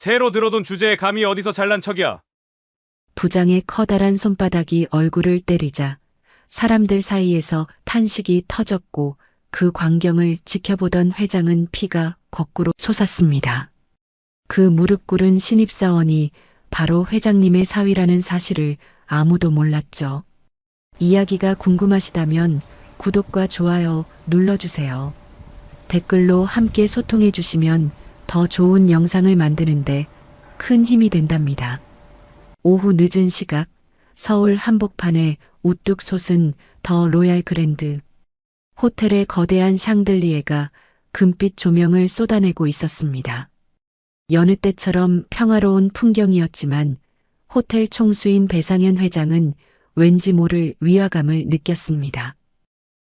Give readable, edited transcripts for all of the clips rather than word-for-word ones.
새로 들어돈 주제에 감히 어디서 잘난 척이야. 부장의 커다란 손바닥이 얼굴을 때리자 사람들 사이에서 탄식이 터졌고 그 광경을 지켜보던 회장은 피가 거꾸로 솟았습니다. 그 무릎 꿇은 신입사원이 바로 회장님의 사위라는 사실을 아무도 몰랐죠. 이야기가 궁금하시다면 구독과 좋아요 눌러주세요. 댓글로 함께 소통해 주시면 더 좋은 영상을 만드는데 큰 힘이 된답니다. 오후 늦은 시각 서울 한복판에 우뚝 솟은 더 로얄 그랜드. 호텔의 거대한 샹들리에가 금빛 조명을 쏟아내고 있었습니다. 여느 때처럼 평화로운 풍경이었지만 호텔 총수인 배상현 회장은 왠지 모를 위화감을 느꼈습니다.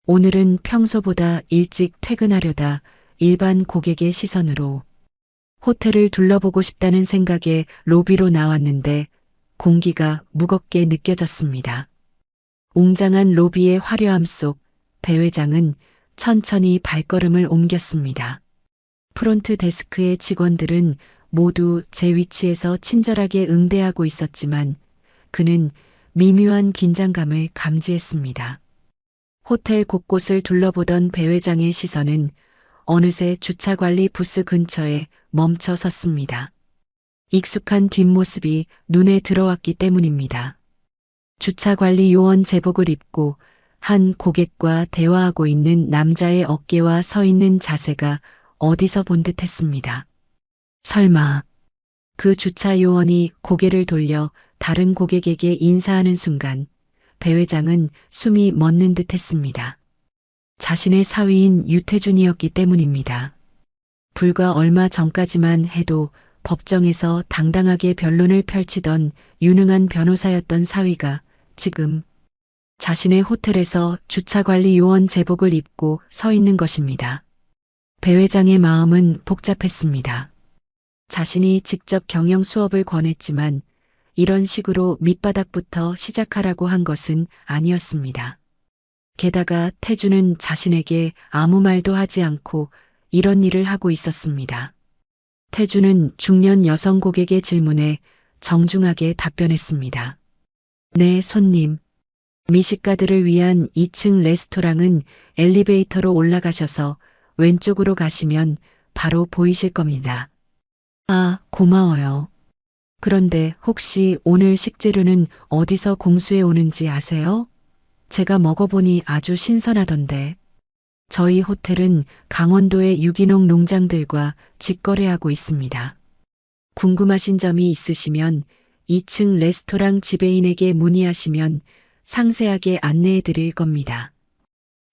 오늘은 평소보다 일찍 퇴근하려다 일반 고객의 시선으로 호텔을 둘러보고 싶다는 생각에 로비로 나왔는데 공기가 무겁게 느껴졌습니다. 웅장한 로비의 화려함 속 배 회장은 천천히 발걸음을 옮겼습니다. 프론트 데스크의 직원들은 모두 제 위치에서 친절하게 응대하고 있었지만 그는 미묘한 긴장감을 감지했습니다. 호텔 곳곳을 둘러보던 배 회장의 시선은 어느새 주차관리 부스 근처에 멈춰 섰습니다. 익숙한 뒷모습이 눈에 들어왔기 때문입니다. 주차관리 요원 제복을 입고 한 고객과 대화하고 있는 남자의 어깨와 서 있는 자세가 어디서 본 듯했습니다. 설마 그 주차 요원이 고개를 돌려 다른 고객에게 인사하는 순간 배 회장은 숨이 멎는 듯했습니다. 자신의 사위인 유태준이었기 때문입니다. 불과 얼마 전까지만 해도 법정에서 당당하게 변론을 펼치던 유능한 변호사였던 사위가 지금 자신의 호텔에서 주차관리 요원 제복을 입고 서 있는 것입니다. 배 회장의 마음은 복잡했습니다. 자신이 직접 경영 수업을 권했지만 이런 식으로 밑바닥부터 시작하라고 한 것은 아니었습니다. 게다가 태주는 자신에게 아무 말도 하지 않고 이런 일을 하고 있었습니다. 태주는 중년 여성 고객의 질문에 정중하게 답변했습니다. 네, 손님. 미식가들을 위한 2층 레스토랑은 엘리베이터로 올라가셔서 왼쪽으로 가시면 바로 보이실 겁니다. 아, 고마워요. 그런데 혹시 오늘 식재료는 어디서 공수해 오는지 아세요? 제가 먹어보니 아주 신선하던데. 저희 호텔은 강원도의 유기농 농장들과 직거래하고 있습니다. 궁금하신 점이 있으시면 2층 레스토랑 지배인에게 문의하시면 상세하게 안내해 드릴 겁니다.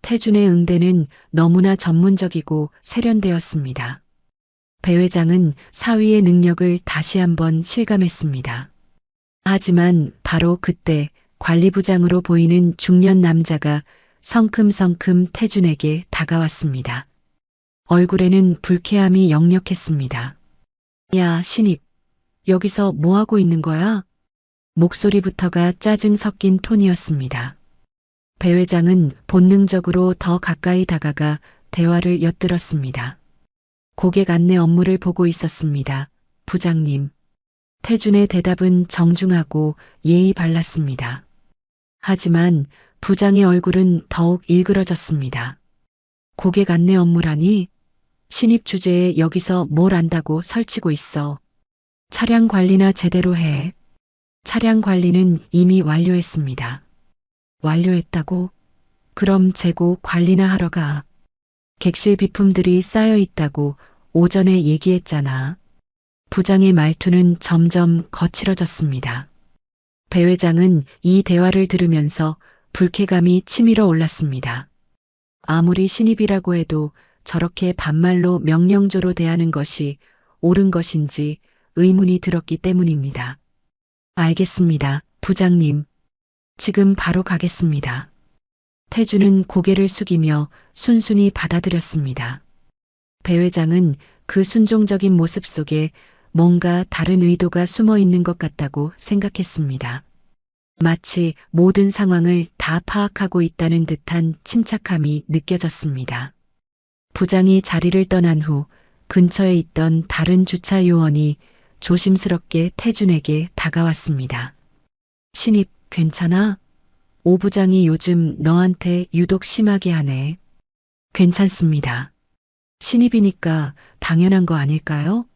태준의 응대는 너무나 전문적이고 세련되었습니다. 배 회장은 사위의 능력을 다시 한번 실감했습니다. 하지만 바로 그때 관리부장으로 보이는 중년 남자가 성큼성큼 태준에게 다가왔습니다. 얼굴에는 불쾌함이 역력했습니다. 야, 신입. 여기서 뭐 하고 있는 거야? 목소리부터가 짜증 섞인 톤이었습니다. 배 회장은 본능적으로 더 가까이 다가가 대화를 엿들었습니다. 고객 안내 업무를 보고 있었습니다. 부장님. 태준의 대답은 정중하고 예의 발랐습니다. 하지만 부장의 얼굴은 더욱 일그러졌습니다. 고객 안내 업무라니? 신입 주제에 여기서 뭘 안다고 설치고 있어. 차량 관리나 제대로 해. 차량 관리는 이미 완료했습니다. 완료했다고? 그럼 재고 관리나 하러 가. 객실 비품들이 쌓여 있다고 오전에 얘기했잖아. 부장의 말투는 점점 거칠어졌습니다. 배 회장은 이 대화를 들으면서 불쾌감이 치밀어 올랐습니다. 아무리 신입이라고 해도 저렇게 반말로 명령조로 대하는 것이 옳은 것인지 의문이 들었기 때문입니다. 알겠습니다, 부장님. 지금 바로 가겠습니다. 태주는 고개를 숙이며 순순히 받아들였습니다. 배 회장은 그 순종적인 모습 속에 뭔가 다른 의도가 숨어 있는 것 같다고 생각했습니다. 마치 모든 상황을 다 파악하고 있다는 듯한 침착함이 느껴졌습니다. 부장이 자리를 떠난 후 근처에 있던 다른 주차 요원이 조심스럽게 태준에게 다가왔습니다. 신입, 괜찮아? 오 부장이 요즘 너한테 유독 심하게 하네. 괜찮습니다. 신입이니까 당연한 거 아닐까요?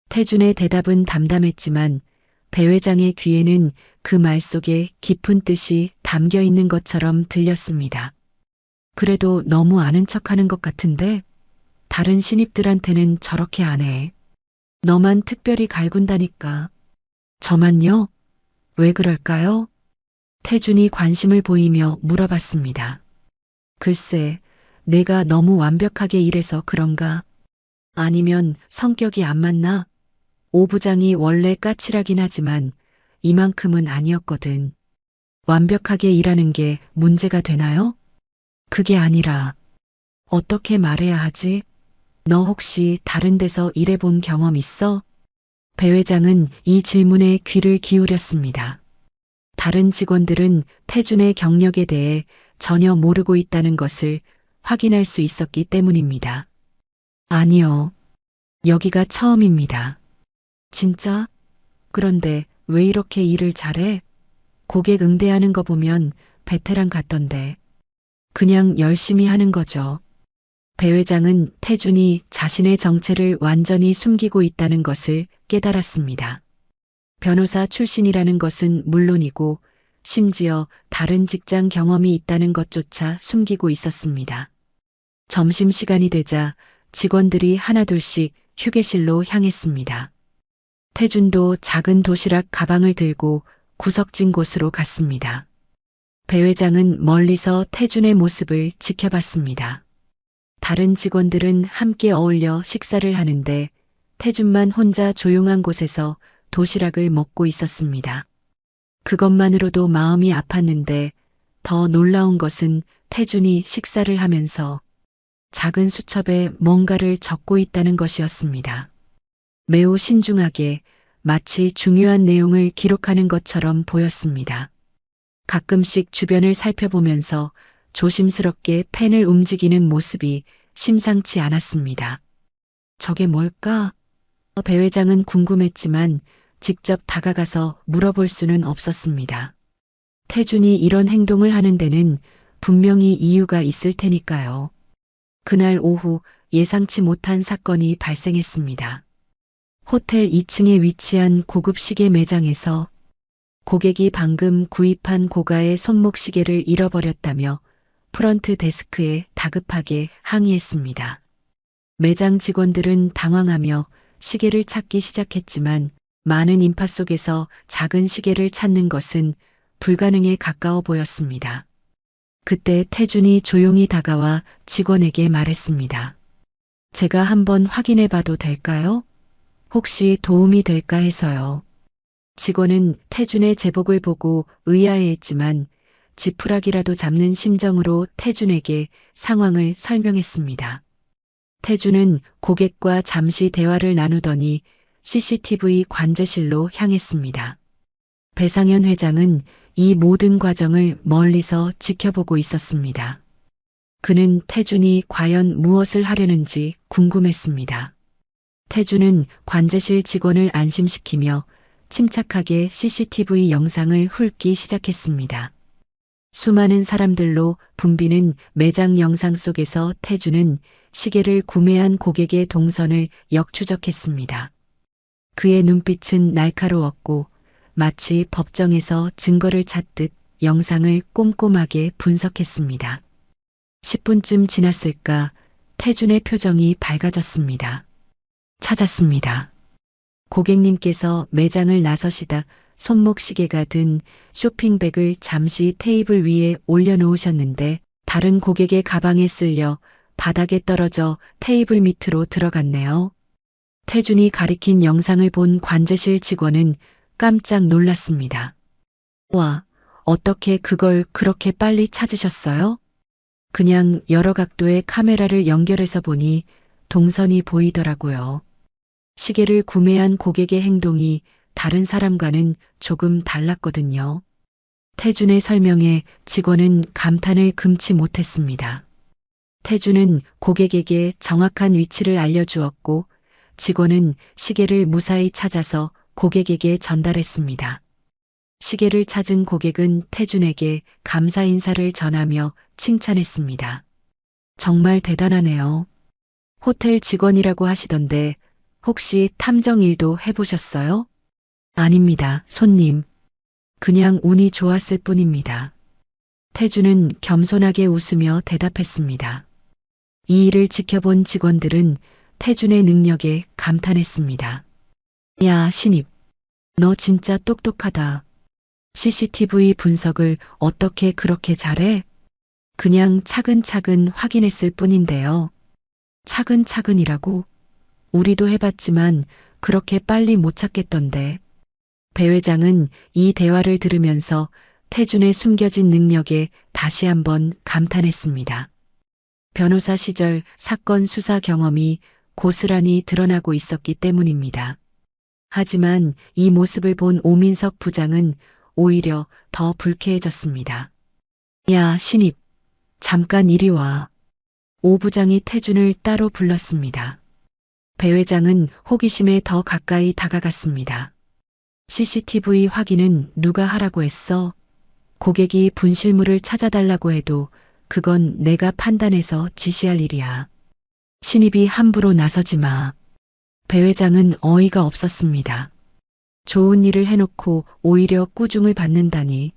태준의 대답은 담담했지만 배 회장의 귀에는 그 말 속에 깊은 뜻이 담겨 있는 것처럼 들렸습니다. 그래도 너무 아는 척하는 것 같은데 다른 신입들한테는 저렇게 안 해. 너만 특별히 갈군다니까. 저만요? 왜 그럴까요? 태준이 관심을 보이며 물어봤습니다. 글쎄, 내가 너무 완벽하게 일해서 그런가? 아니면 성격이 안 맞나? 오 부장이 원래 까칠하긴 하지만 이만큼은 아니었거든. 완벽하게 일하는 게 문제가 되나요? 그게 아니라 어떻게 말해야 하지? 너 혹시 다른 데서 일해본 경험 있어? 배 회장은 이 질문에 귀를 기울였습니다. 다른 직원들은 태준의 경력에 대해 전혀 모르고 있다는 것을 확인할 수 있었기 때문입니다. 아니요. 여기가 처음입니다. 진짜? 그런데 왜 이렇게 일을 잘해? 고객 응대하는 거 보면 베테랑 같던데. 그냥 열심히 하는 거죠. 배 회장은 태준이 자신의 정체를 완전히 숨기고 있다는 것을 깨달았습니다. 변호사 출신이라는 것은 물론이고 심지어 다른 직장 경험이 있다는 것조차 숨기고 있었습니다. 점심시간이 되자 직원들이 하나둘씩 휴게실로 향했습니다. 태준도 작은 도시락 가방을 들고 구석진 곳으로 갔습니다. 배 회장은 멀리서 태준의 모습을 지켜봤습니다. 다른 직원들은 함께 어울려 식사를 하는데 태준만 혼자 조용한 곳에서 도시락을 먹고 있었습니다. 그것만으로도 마음이 아팠는데 더 놀라운 것은 태준이 식사를 하면서 작은 수첩에 뭔가를 적고 있다는 것이었습니다. 매우 신중하게 마치 중요한 내용을 기록하는 것처럼 보였습니다. 가끔씩 주변을 살펴보면서 조심스럽게 펜을 움직이는 모습이 심상치 않았습니다. 저게 뭘까? 배 회장은 궁금했지만 직접 다가가서 물어볼 수는 없었습니다. 태준이 이런 행동을 하는 데는 분명히 이유가 있을 테니까요. 그날 오후 예상치 못한 사건이 발생했습니다. 호텔 2층에 위치한 고급 시계 매장에서 고객이 방금 구입한 고가의 손목시계를 잃어버렸다며 프런트 데스크에 다급하게 항의했습니다. 매장 직원들은 당황하며 시계를 찾기 시작했지만 많은 인파 속에서 작은 시계를 찾는 것은 불가능에 가까워 보였습니다. 그때 태준이 조용히 다가와 직원에게 말했습니다. 제가 한번 확인해 봐도 될까요? 혹시 도움이 될까 해서요. 직원은 태준의 제복을 보고 의아해했지만 지푸라기라도 잡는 심정으로 태준에게 상황을 설명했습니다. 태준은 고객과 잠시 대화를 나누더니 CCTV 관제실로 향했습니다. 배상현 회장은 이 모든 과정을 멀리서 지켜보고 있었습니다. 그는 태준이 과연 무엇을 하려는지 궁금했습니다. 태준은 관제실 직원을 안심시키며 침착하게 CCTV 영상을 훑기 시작했습니다. 수많은 사람들로 붐비는 매장 영상 속에서 태준은 시계를 구매한 고객의 동선을 역추적했습니다. 그의 눈빛은 날카로웠고 마치 법정에서 증거를 찾듯 영상을 꼼꼼하게 분석했습니다. 10분쯤 지났을까 태준의 표정이 밝아졌습니다. 찾았습니다. 고객님께서 매장을 나서시다 손목시계가 든 쇼핑백을 잠시 테이블 위에 올려놓으셨는데 다른 고객의 가방에 쓸려 바닥에 떨어져 테이블 밑으로 들어갔네요. 태준이 가리킨 영상을 본 관제실 직원은 깜짝 놀랐습니다. 와, 어떻게 그걸 그렇게 빨리 찾으셨어요? 그냥 여러 각도의 카메라를 연결해서 보니 동선이 보이더라고요. 시계를 구매한 고객의 행동이 다른 사람과는 조금 달랐거든요. 태준의 설명에 직원은 감탄을 금치 못했습니다. 태준은 고객에게 정확한 위치를 알려주었고 직원은 시계를 무사히 찾아서 고객에게 전달했습니다. 시계를 찾은 고객은 태준에게 감사 인사를 전하며 칭찬했습니다. 정말 대단하네요. 호텔 직원이라고 하시던데 혹시 탐정 일도 해보셨어요? 아닙니다, 손님. 그냥 운이 좋았을 뿐입니다. 태준은 겸손하게 웃으며 대답했습니다. 이 일을 지켜본 직원들은 태준의 능력에 감탄했습니다. 야, 신입. 너 진짜 똑똑하다. CCTV 분석을 어떻게 그렇게 잘해? 그냥 차근차근 확인했을 뿐인데요. 차근차근이라고? 우리도 해봤지만 그렇게 빨리 못 찾겠던데. 배 회장은 이 대화를 들으면서 태준의 숨겨진 능력에 다시 한번 감탄했습니다. 변호사 시절 사건 수사 경험이 고스란히 드러나고 있었기 때문입니다. 하지만 이 모습을 본 오민석 부장은 오히려 더 불쾌해졌습니다. 야, 신입. 잠깐 이리 와. 오 부장이 태준을 따로 불렀습니다. 배 회장은 호기심에 더 가까이 다가갔습니다. CCTV 확인은 누가 하라고 했어? 고객이 분실물을 찾아달라고 해도 그건 내가 판단해서 지시할 일이야. 신입이 함부로 나서지 마. 배 회장은 어이가 없었습니다. 좋은 일을 해놓고 오히려 꾸중을 받는다니.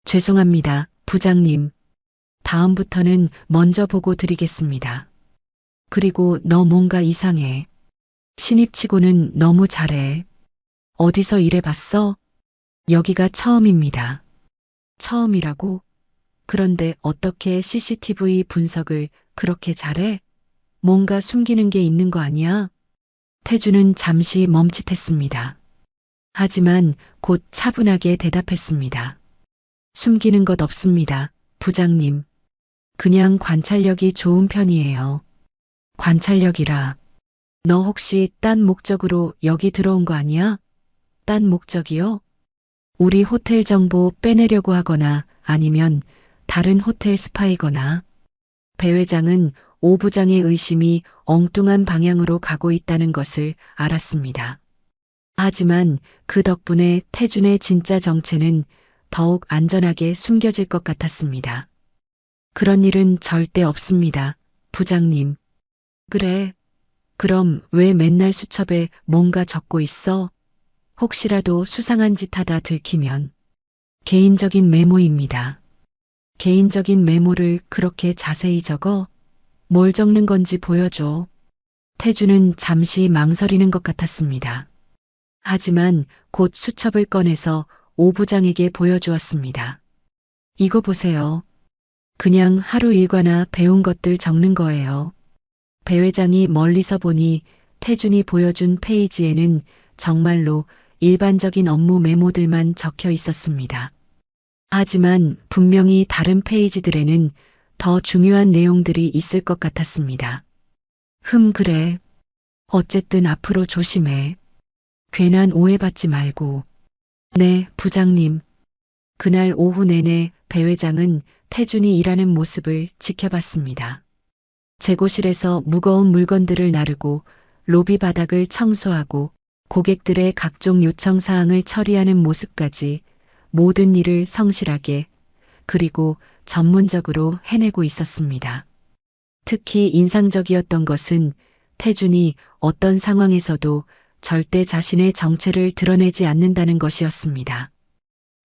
죄송합니다, 부장님. 다음부터는 먼저 보고 드리겠습니다. 그리고 너 뭔가 이상해. 신입치고는 너무 잘해. 어디서 일해봤어? 여기가 처음입니다. 처음이라고? 그런데 어떻게 CCTV 분석을 그렇게 잘해? 뭔가 숨기는 게 있는 거 아니야? 태준은 잠시 멈칫했습니다. 하지만 곧 차분하게 대답했습니다. 숨기는 것 없습니다, 부장님. 그냥 관찰력이 좋은 편이에요. 관찰력이라. 너 혹시 딴 목적으로 여기 들어온 거 아니야? 딴 목적이요? 우리 호텔 정보 빼내려고 하거나 아니면 다른 호텔 스파이거나. 배 회장은 오 부장의 의심이 엉뚱한 방향으로 가고 있다는 것을 알았습니다. 하지만 그 덕분에 태준의 진짜 정체는 더욱 안전하게 숨겨질 것 같았습니다. 그런 일은 절대 없습니다, 부장님. 그래. 그럼 왜 맨날 수첩에 뭔가 적고 있어? 혹시라도 수상한 짓 하다 들키면. 개인적인 메모입니다. 개인적인 메모를 그렇게 자세히 적어? 뭘 적는 건지 보여줘. 태준은 잠시 망설이는 것 같았습니다. 하지만 곧 수첩을 꺼내서 오 부장에게 보여주었습니다. 이거 보세요. 그냥 하루 일과나 배운 것들 적는 거예요. 배 회장이 멀리서 보니 태준이 보여준 페이지에는 정말로 일반적인 업무 메모들만 적혀 있었습니다. 하지만 분명히 다른 페이지들에는 더 중요한 내용들이 있을 것 같았습니다. 그래. 어쨌든 앞으로 조심해. 괜한 오해받지 말고. 네, 부장님. 그날 오후 내내 배 회장은 태준이 일하는 모습을 지켜봤습니다. 재고실에서 무거운 물건들을 나르고 로비 바닥을 청소하고 고객들의 각종 요청 사항을 처리하는 모습까지 모든 일을 성실하게 그리고 전문적으로 해내고 있었습니다. 특히 인상적이었던 것은 태준이 어떤 상황에서도 절대 자신의 정체를 드러내지 않는다는 것이었습니다.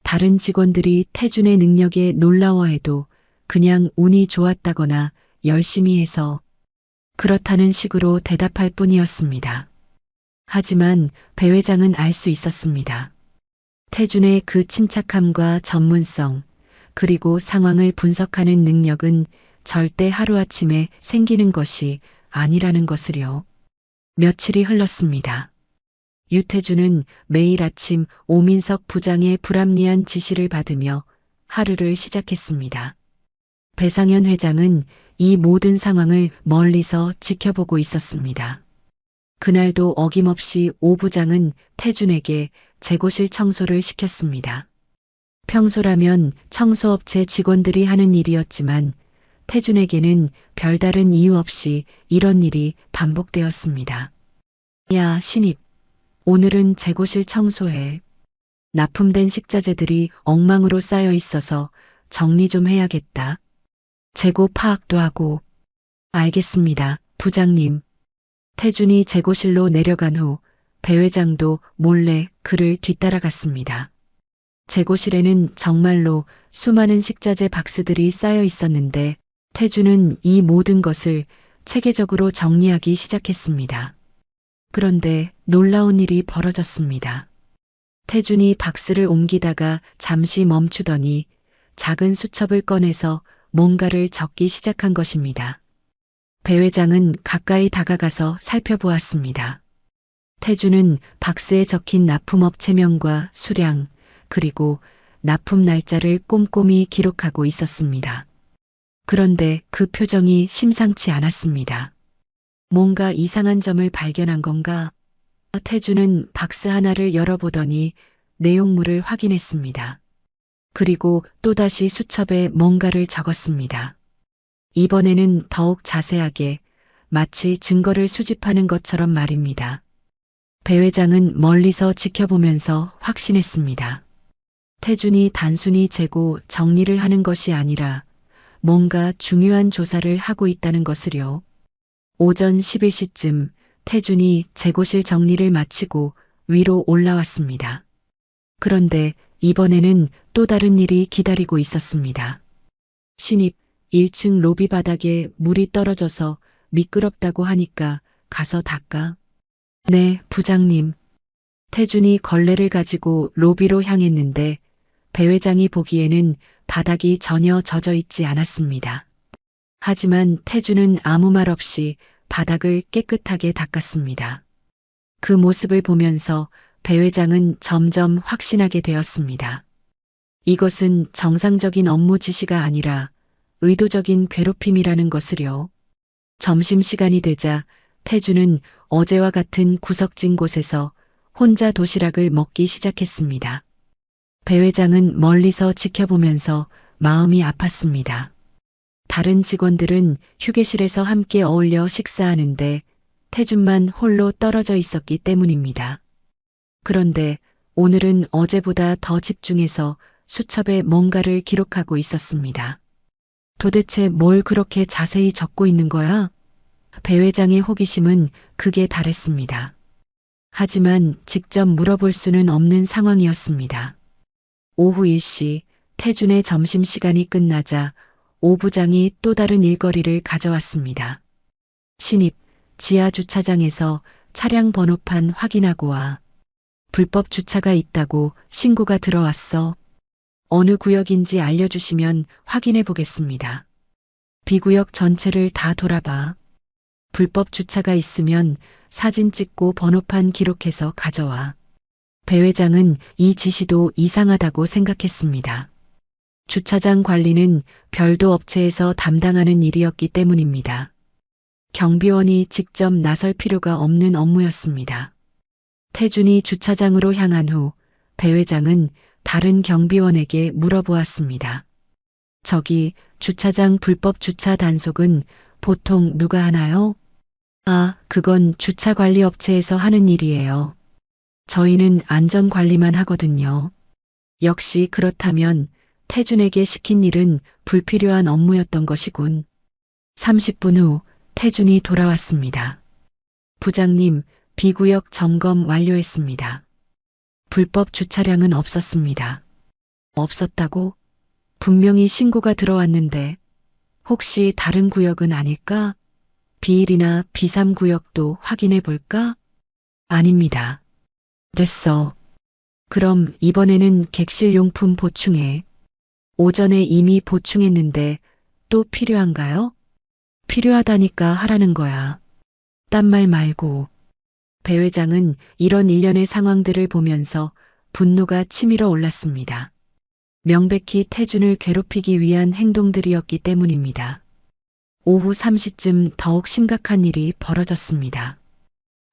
다른 직원들이 태준의 능력에 놀라워해도 그냥 운이 좋았다거나 열심히 해서 그렇다는 식으로 대답할 뿐이었습니다. 하지만 배 회장은 알 수 있었습니다. 태준의 그 침착함과 전문성, 그리고 상황을 분석하는 능력은 절대 하루아침에 생기는 것이 아니라는 것을요. 며칠이 흘렀습니다. 유태준은 매일 아침 오민석 부장의 불합리한 지시를 받으며 하루를 시작했습니다. 배상현 회장은 이 모든 상황을 멀리서 지켜보고 있었습니다. 그날도 어김없이 오 부장은 태준에게 재고실 청소를 시켰습니다. 평소라면 청소업체 직원들이 하는 일이었지만 태준에게는 별다른 이유 없이 이런 일이 반복되었습니다. 야, 신입. 오늘은 재고실 청소해. 납품된 식자재들이 엉망으로 쌓여 있어서 정리 좀 해야겠다. 재고 파악도 하고. 알겠습니다, 부장님. 태준이 재고실로 내려간 후 배 회장도 몰래 그를 뒤따라갔습니다. 재고실에는 정말로 수많은 식자재 박스들이 쌓여 있었는데 태준은 이 모든 것을 체계적으로 정리하기 시작했습니다. 그런데 놀라운 일이 벌어졌습니다. 태준이 박스를 옮기다가 잠시 멈추더니 작은 수첩을 꺼내서 뭔가를 적기 시작한 것입니다. 배 회장은 가까이 다가가서 살펴보았습니다. 태준은 박스에 적힌 납품업체명과 수량, 그리고 납품 날짜를 꼼꼼히 기록하고 있었습니다. 그런데 그 표정이 심상치 않았습니다. 뭔가 이상한 점을 발견한 건가? 태준은 박스 하나를 열어보더니 내용물을 확인했습니다. 그리고 또다시 수첩에 뭔가를 적었습니다. 이번에는 더욱 자세하게 마치 증거를 수집하는 것처럼 말입니다. 배 회장은 멀리서 지켜보면서 확신했습니다. 태준이 단순히 재고 정리를 하는 것이 아니라 뭔가 중요한 조사를 하고 있다는 것을요. 오전 11시쯤 태준이 재고실 정리를 마치고 위로 올라왔습니다. 그런데 이번에는 또 다른 일이 기다리고 있었습니다. 신입 1층 로비 바닥에 물이 떨어져서 미끄럽다고 하니까 가서 닦아. 네, 부장님. 태준이 걸레를 가지고 로비로 향했는데 배 회장이 보기에는 바닥이 전혀 젖어 있지 않았습니다. 하지만 태준은 아무 말 없이 바닥을 깨끗하게 닦았습니다. 그 모습을 보면서 배 회장은 점점 확신하게 되었습니다. 이것은 정상적인 업무 지시가 아니라 의도적인 괴롭힘이라는 것을요. 점심시간이 되자 태준은 어제와 같은 구석진 곳에서 혼자 도시락을 먹기 시작했습니다. 배 회장은 멀리서 지켜보면서 마음이 아팠습니다. 다른 직원들은 휴게실에서 함께 어울려 식사하는데 태준만 홀로 떨어져 있었기 때문입니다. 그런데 오늘은 어제보다 더 집중해서 수첩에 뭔가를 기록하고 있었습니다. 도대체 뭘 그렇게 자세히 적고 있는 거야? 배 회장의 호기심은 극에 달했습니다. 하지만 직접 물어볼 수는 없는 상황이었습니다. 오후 1시 태준의 점심시간이 끝나자 오 부장이 또 다른 일거리를 가져왔습니다. 신입, 지하 주차장에서 차량 번호판 확인하고 와. 불법 주차가 있다고 신고가 들어왔어. 어느 구역인지 알려주시면 확인해 보겠습니다. B구역 전체를 다 돌아봐. 불법 주차가 있으면 사진 찍고 번호판 기록해서 가져와. 배 회장은 이 지시도 이상하다고 생각했습니다. 주차장 관리는 별도 업체에서 담당하는 일이었기 때문입니다. 경비원이 직접 나설 필요가 없는 업무였습니다. 태준이 주차장으로 향한 후 배 회장은 다른 경비원에게 물어보았습니다. 저기 주차장 불법 주차 단속은 보통 누가 하나요? 아, 그건 주차관리업체에서 하는 일이에요. 저희는 안전관리만 하거든요. 역시 그렇다면 태준에게 시킨 일은 불필요한 업무였던 것이군. 30분 후 태준이 돌아왔습니다. 부장님, B구역 점검 완료했습니다. 불법 주차량은 없었습니다. 없었다고? 분명히 신고가 들어왔는데 혹시 다른 구역은 아닐까? B1이나 B3 구역도 확인해 볼까? 아닙니다. 됐어. 그럼 이번에는 객실 용품 보충해. 오전에 이미 보충했는데 또 필요한가요? 필요하다니까 하라는 거야. 딴 말 말고. 배 회장은 이런 일련의 상황들을 보면서 분노가 치밀어 올랐습니다. 명백히 태준을 괴롭히기 위한 행동들이었기 때문입니다. 오후 3시쯤 더욱 심각한 일이 벌어졌습니다.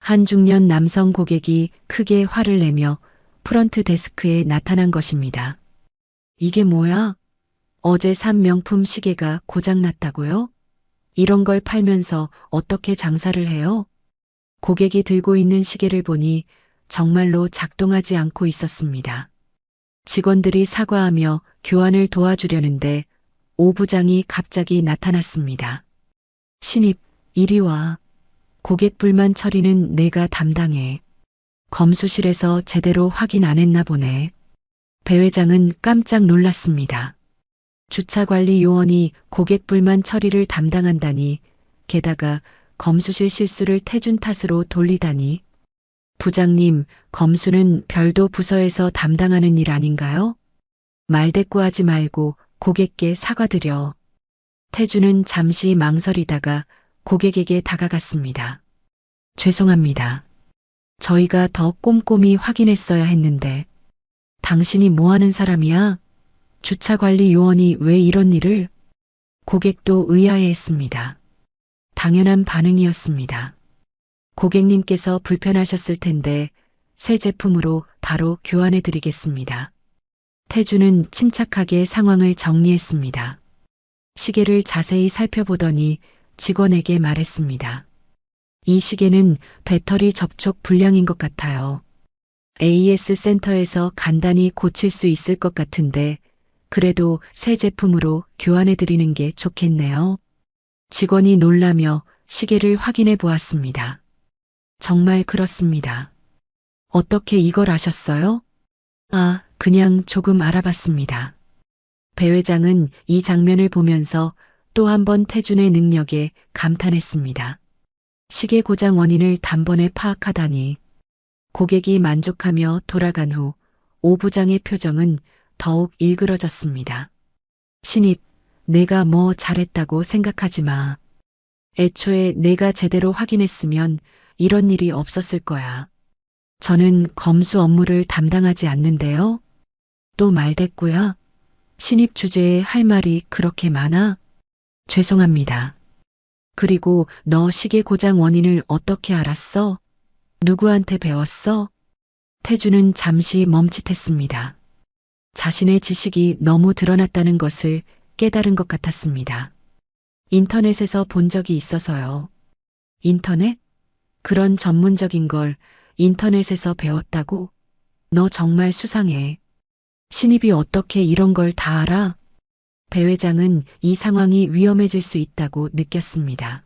한 중년 남성 고객이 크게 화를 내며 프런트 데스크에 나타난 것입니다. 이게 뭐야? 어제 산 명품 시계가 고장났다고요? 이런 걸 팔면서 어떻게 장사를 해요? 고객이 들고 있는 시계를 보니 정말로 작동하지 않고 있었습니다. 직원들이 사과하며 교환을 도와주려는데 오 부장이 갑자기 나타났습니다. 신입, 이리 와. 고객 불만 처리는 내가 담당해. 검수실에서 제대로 확인 안 했나 보네. 배 회장은 깜짝 놀랐습니다. 주차관리 요원이 고객 불만 처리를 담당한다니, 게다가 검수실 실수를 태준 탓으로 돌리다니. 부장님, 검수는 별도 부서에서 담당하는 일 아닌가요? 말대꾸하지 말고 고객께 사과드려. 태준은 잠시 망설이다가 고객에게 다가갔습니다. 죄송합니다. 저희가 더 꼼꼼히 확인했어야 했는데. 당신이 뭐 하는 사람이야? 주차관리 요원이 왜 이런 일을? 고객도 의아해했습니다. 당연한 반응이었습니다. 고객님께서 불편하셨을 텐데 새 제품으로 바로 교환해 드리겠습니다. 태주는 침착하게 상황을 정리했습니다. 시계를 자세히 살펴보더니 직원에게 말했습니다. 이 시계는 배터리 접촉 불량인 것 같아요. AS 센터에서 간단히 고칠 수 있을 것 같은데 그래도 새 제품으로 교환해 드리는 게 좋겠네요. 직원이 놀라며 시계를 확인해 보았습니다. 정말 그렇습니다. 어떻게 이걸 아셨어요? 아, 그냥 조금 알아봤습니다. 배 회장은 이 장면을 보면서 또 한 번 태준의 능력에 감탄했습니다. 시계 고장 원인을 단번에 파악하다니. 고객이 만족하며 돌아간 후 오 부장의 표정은 더욱 일그러졌습니다. 신입, 내가 뭐 잘했다고 생각하지 마. 애초에 내가 제대로 확인했으면 이런 일이 없었을 거야. 저는 검수 업무를 담당하지 않는데요. 또 말대꾸야? 신입 주제에 할 말이 그렇게 많아? 죄송합니다. 그리고 너 시계 고장 원인을 어떻게 알았어? 누구한테 배웠어? 태주는 잠시 멈칫했습니다. 자신의 지식이 너무 드러났다는 것을 깨달은 것 같았습니다. 인터넷에서 본 적이 있어서요. 인터넷? 그런 전문적인 걸 인터넷에서 배웠다고? 너 정말 수상해. 신입이 어떻게 이런 걸 다 알아? 배 회장은 이 상황이 위험해질 수 있다고 느꼈습니다.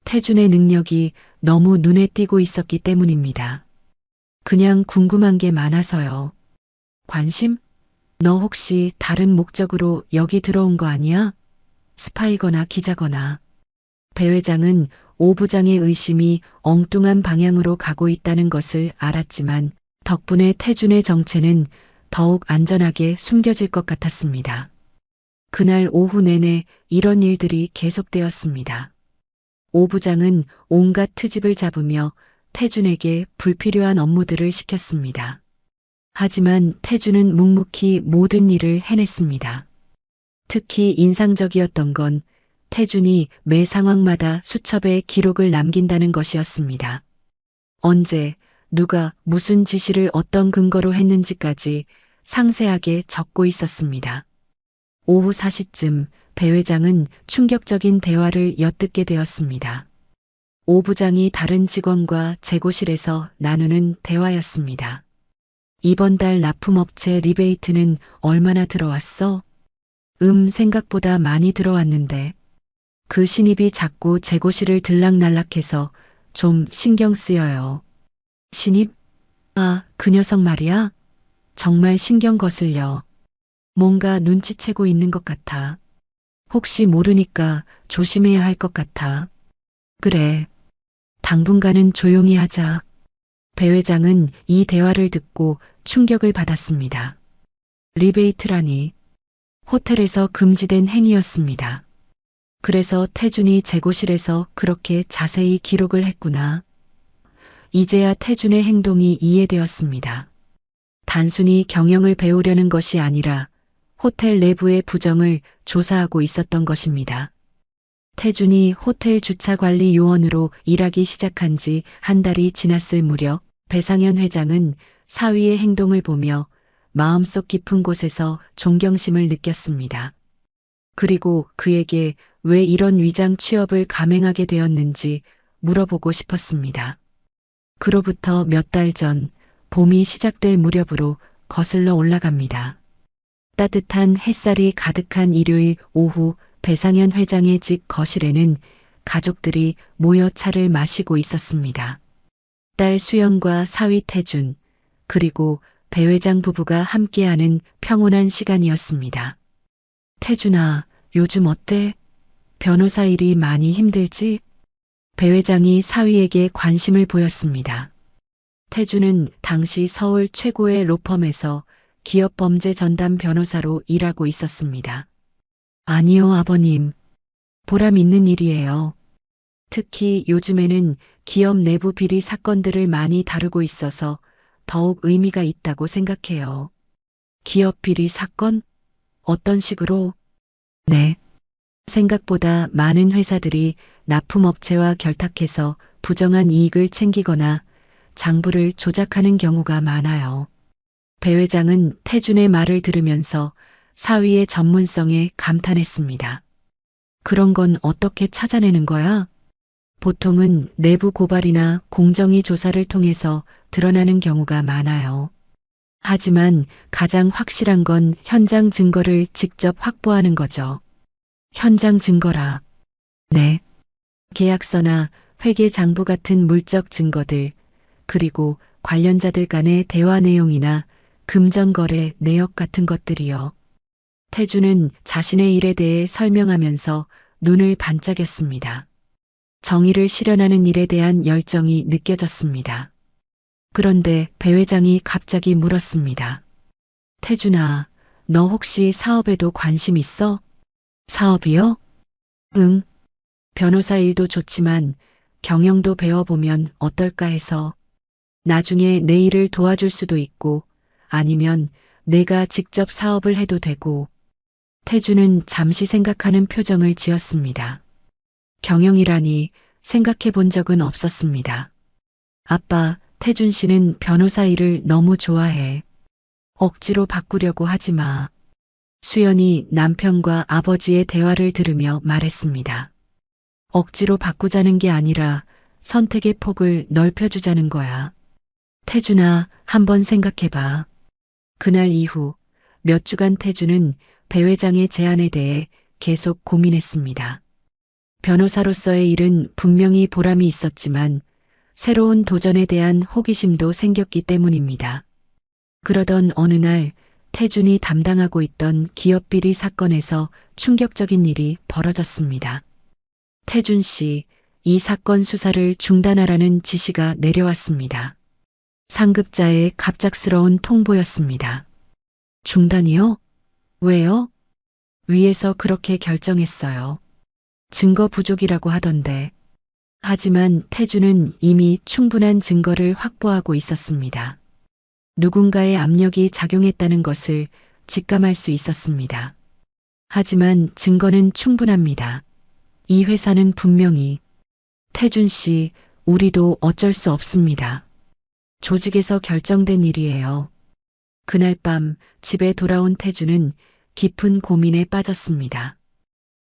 태준의 능력이 너무 눈에 띄고 있었기 때문입니다. 그냥 궁금한 게 많아서요. 관심? 너 혹시 다른 목적으로 여기 들어온 거 아니야? 스파이거나 기자거나. 배 회장은 오 부장의 의심이 엉뚱한 방향으로 가고 있다는 것을 알았지만 덕분에 태준의 정체는 더욱 안전하게 숨겨질 것 같았습니다. 그날 오후 내내 이런 일들이 계속되었습니다. 오 부장은 온갖 트집을 잡으며 태준에게 불필요한 업무들을 시켰습니다. 하지만 태준은 묵묵히 모든 일을 해냈습니다. 특히 인상적이었던 건 태준이 매 상황마다 수첩에 기록을 남긴다는 것이었습니다. 언제, 누가 무슨 지시를 어떤 근거로 했는지까지 상세하게 적고 있었습니다. 오후 4시쯤 배 회장은 충격적인 대화를 엿듣게 되었습니다. 오 부장이 다른 직원과 재고실에서 나누는 대화였습니다. 이번 달 납품업체 리베이트는 얼마나 들어왔어? 생각보다 많이 들어왔는데. 그 신입이 자꾸 재고실을 들락날락해서 좀 신경 쓰여요. 신입? 아, 그 녀석 말이야? 정말 신경 거슬려. 뭔가 눈치채고 있는 것 같아. 혹시 모르니까 조심해야 할 것 같아. 그래. 당분간은 조용히 하자. 배 회장은 이 대화를 듣고 충격을 받았습니다. 리베이트라니. 호텔에서 금지된 행위였습니다. 그래서 태준이 재고실에서 그렇게 자세히 기록을 했구나. 이제야 태준의 행동이 이해되었습니다. 단순히 경영을 배우려는 것이 아니라 호텔 내부의 부정을 조사하고 있었던 것입니다. 태준이 호텔 주차관리 요원으로 일하기 시작한 지 한 달이 지났을 무렵 배상현 회장은 사위의 행동을 보며 마음속 깊은 곳에서 존경심을 느꼈습니다. 그리고 그에게 왜 이런 위장 취업을 감행하게 되었는지 물어보고 싶었습니다. 그로부터 몇 달 전 봄이 시작될 무렵으로 거슬러 올라갑니다. 따뜻한 햇살이 가득한 일요일 오후 배상현 회장의 집 거실에는 가족들이 모여 차를 마시고 있었습니다. 딸 수연과 사위 태준, 그리고 배 회장 부부가 함께하는 평온한 시간이었습니다. 태준아, 요즘 어때? 변호사 일이 많이 힘들지? 배 회장이 사위에게 관심을 보였습니다. 태준은 당시 서울 최고의 로펌에서 기업범죄 전담 변호사로 일하고 있었습니다. 아니요, 아버님. 보람 있는 일이에요. 특히 요즘에는 기업 내부 비리 사건들을 많이 다루고 있어서 더욱 의미가 있다고 생각해요. 기업 비리 사건? 어떤 식으로? 네. 생각보다 많은 회사들이 납품업체와 결탁해서 부정한 이익을 챙기거나 장부를 조작하는 경우가 많아요. 배 회장은 태준의 말을 들으면서 사위의 전문성에 감탄했습니다. 그런 건 어떻게 찾아내는 거야? 보통은 내부 고발이나 공정위 조사를 통해서 드러나는 경우가 많아요. 하지만 가장 확실한 건 현장 증거를 직접 확보하는 거죠. 현장 증거라. 네. 계약서나 회계 장부 같은 물적 증거들, 그리고 관련자들 간의 대화 내용이나 금전거래 내역 같은 것들이요. 태주는 자신의 일에 대해 설명하면서 눈을 반짝였습니다. 정의를 실현하는 일에 대한 열정이 느껴졌습니다. 그런데 배 회장이 갑자기 물었습니다. 태준아, 너 혹시 사업에도 관심 있어? 사업이요? 응. 변호사 일도 좋지만 경영도 배워보면 어떨까 해서 나중에 내 일을 도와줄 수도 있고 아니면 내가 직접 사업을 해도 되고. 태주는 잠시 생각하는 표정을 지었습니다. 경영이라니 생각해 본 적은 없었습니다. 아빠, 태준 씨는 변호사 일을 너무 좋아해. 억지로 바꾸려고 하지 마. 수연이 남편과 아버지의 대화를 들으며 말했습니다. 억지로 바꾸자는 게 아니라 선택의 폭을 넓혀주자는 거야. 태준아, 한번 생각해봐. 그날 이후 몇 주간 태준은 배 회장의 제안에 대해 계속 고민했습니다. 변호사로서의 일은 분명히 보람이 있었지만 새로운 도전에 대한 호기심도 생겼기 때문입니다. 그러던 어느 날 태준이 담당하고 있던 기업 비리 사건에서 충격적인 일이 벌어졌습니다. 태준 씨, 이 사건 수사를 중단하라는 지시가 내려왔습니다. 상급자의 갑작스러운 통보였습니다. 중단이요? 왜요? 위에서 그렇게 결정했어요. 증거 부족이라고 하던데. 하지만 태준은 이미 충분한 증거를 확보하고 있었습니다. 누군가의 압력이 작용했다는 것을 직감할 수 있었습니다. 하지만 증거는 충분합니다. 이 회사는 분명히. 태준 씨, 우리도 어쩔 수 없습니다. 조직에서 결정된 일이에요. 그날 밤 집에 돌아온 태준은 깊은 고민에 빠졌습니다.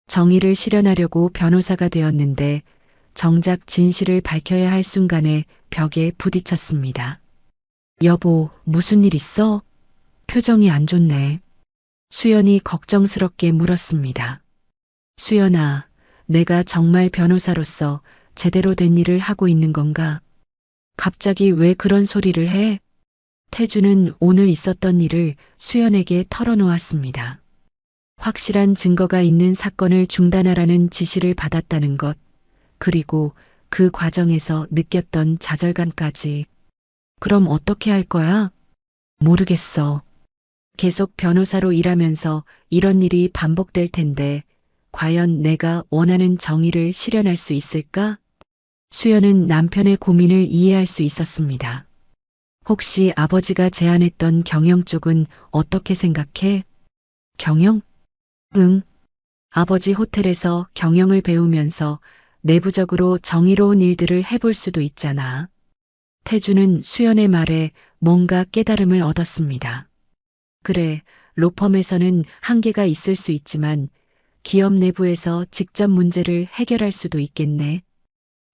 정의를 실현하려고 변호사가 되었는데 정작 진실을 밝혀야 할 순간에 벽에 부딪혔습니다. 여보, 무슨 일 있어? 표정이 안 좋네. 수연이 걱정스럽게 물었습니다. 수연아, 내가 정말 변호사로서 제대로 된 일을 하고 있는 건가? 갑자기 왜 그런 소리를 해? 태주는 오늘 있었던 일을 수연에게 털어놓았습니다. 확실한 증거가 있는 사건을 중단하라는 지시를 받았다는 것, 그리고 그 과정에서 느꼈던 좌절감까지. 그럼 어떻게 할 거야? 모르겠어. 계속 변호사로 일하면서 이런 일이 반복될 텐데, 과연 내가 원하는 정의를 실현할 수 있을까? 수연은 남편의 고민을 이해할 수 있었습니다. 혹시 아버지가 제안했던 경영 쪽은 어떻게 생각해? 경영? 응. 아버지 호텔에서 경영을 배우면서 내부적으로 정의로운 일들을 해볼 수도 있잖아. 태주는 수연의 말에 뭔가 깨달음을 얻었습니다. 그래, 로펌에서는 한계가 있을 수 있지만 기업 내부에서 직접 문제를 해결할 수도 있겠네.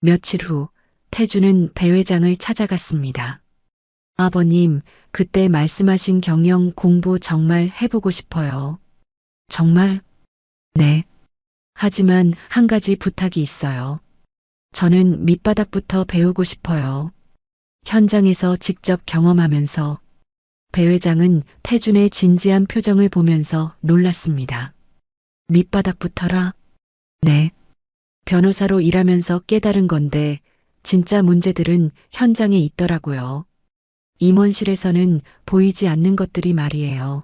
며칠 후 태주는 배 회장을 찾아갔습니다. 아버님, 그때 말씀하신 경영 공부 정말 해보고 싶어요. 정말? 네. 하지만 한 가지 부탁이 있어요. 저는 밑바닥부터 배우고 싶어요. 현장에서 직접 경험하면서. 배 회장은 태준의 진지한 표정을 보면서 놀랐습니다. 밑바닥부터라? 네. 변호사로 일하면서 깨달은 건데 진짜 문제들은 현장에 있더라고요. 임원실에서는 보이지 않는 것들이 말이에요.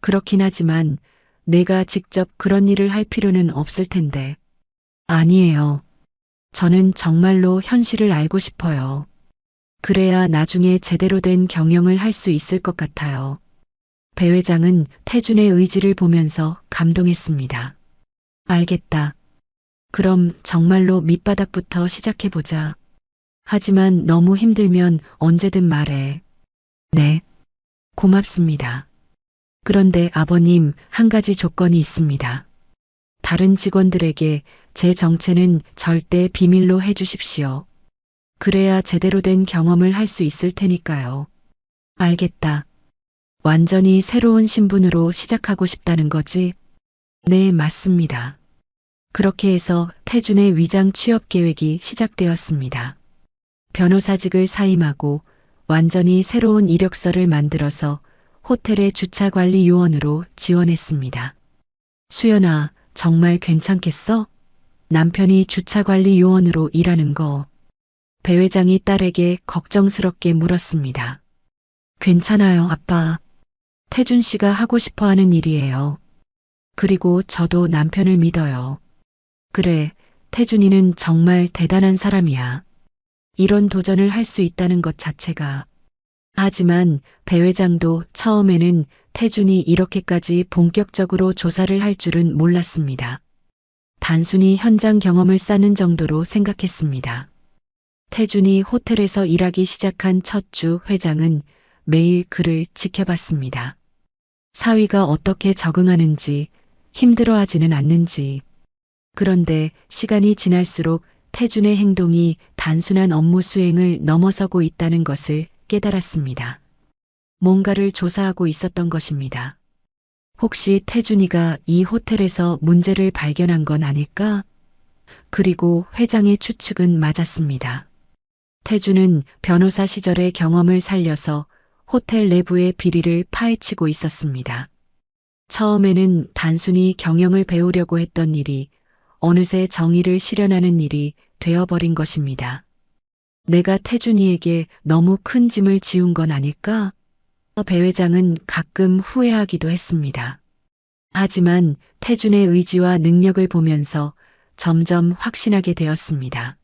그렇긴 하지만 내가 직접 그런 일을 할 필요는 없을 텐데. 아니에요. 저는 정말로 현실을 알고 싶어요. 그래야 나중에 제대로 된 경영을 할 수 있을 것 같아요. 배 회장은 태준의 의지를 보면서 감동했습니다. 알겠다. 그럼 정말로 밑바닥부터 시작해보자. 하지만 너무 힘들면 언제든 말해. 네. 고맙습니다. 그런데 아버님, 한 가지 조건이 있습니다. 다른 직원들에게 제 정체는 절대 비밀로 해주십시오. 그래야 제대로 된 경험을 할 수 있을 테니까요. 알겠다. 완전히 새로운 신분으로 시작하고 싶다는 거지? 네, 맞습니다. 그렇게 해서 태준의 위장 취업 계획이 시작되었습니다. 변호사직을 사임하고 완전히 새로운 이력서를 만들어서 호텔의 주차관리 요원으로 지원했습니다. 수연아, 정말 괜찮겠어? 남편이 주차관리 요원으로 일하는 거. 배 회장이 딸에게 걱정스럽게 물었습니다. 괜찮아요, 아빠. 태준 씨가 하고 싶어 하는 일이에요. 그리고 저도 남편을 믿어요. 그래, 태준이는 정말 대단한 사람이야. 이런 도전을 할 수 있다는 것 자체가. 하지만 배 회장도 처음에는 태준이 이렇게까지 본격적으로 조사를 할 줄은 몰랐습니다. 단순히 현장 경험을 쌓는 정도로 생각했습니다. 태준이 호텔에서 일하기 시작한 첫 주 회장은 매일 그를 지켜봤습니다. 사위가 어떻게 적응하는지, 힘들어하지는 않는지. 그런데 시간이 지날수록 태준의 행동이 단순한 업무 수행을 넘어서고 있다는 것을 깨달았습니다. 뭔가를 조사하고 있었던 것입니다. 혹시 태준이가 이 호텔에서 문제를 발견한 건 아닐까? 그리고 회장의 추측은 맞았습니다. 태준은 변호사 시절의 경험을 살려서 호텔 내부의 비리를 파헤치고 있었습니다. 처음에는 단순히 경영을 배우려고 했던 일이 어느새 정의를 실현하는 일이 되어버린 것입니다. 내가 태준이에게 너무 큰 짐을 지운 건 아닐까? 배 회장은 가끔 후회하기도 했습니다. 하지만 태준의 의지와 능력을 보면서 점점 확신하게 되었습니다.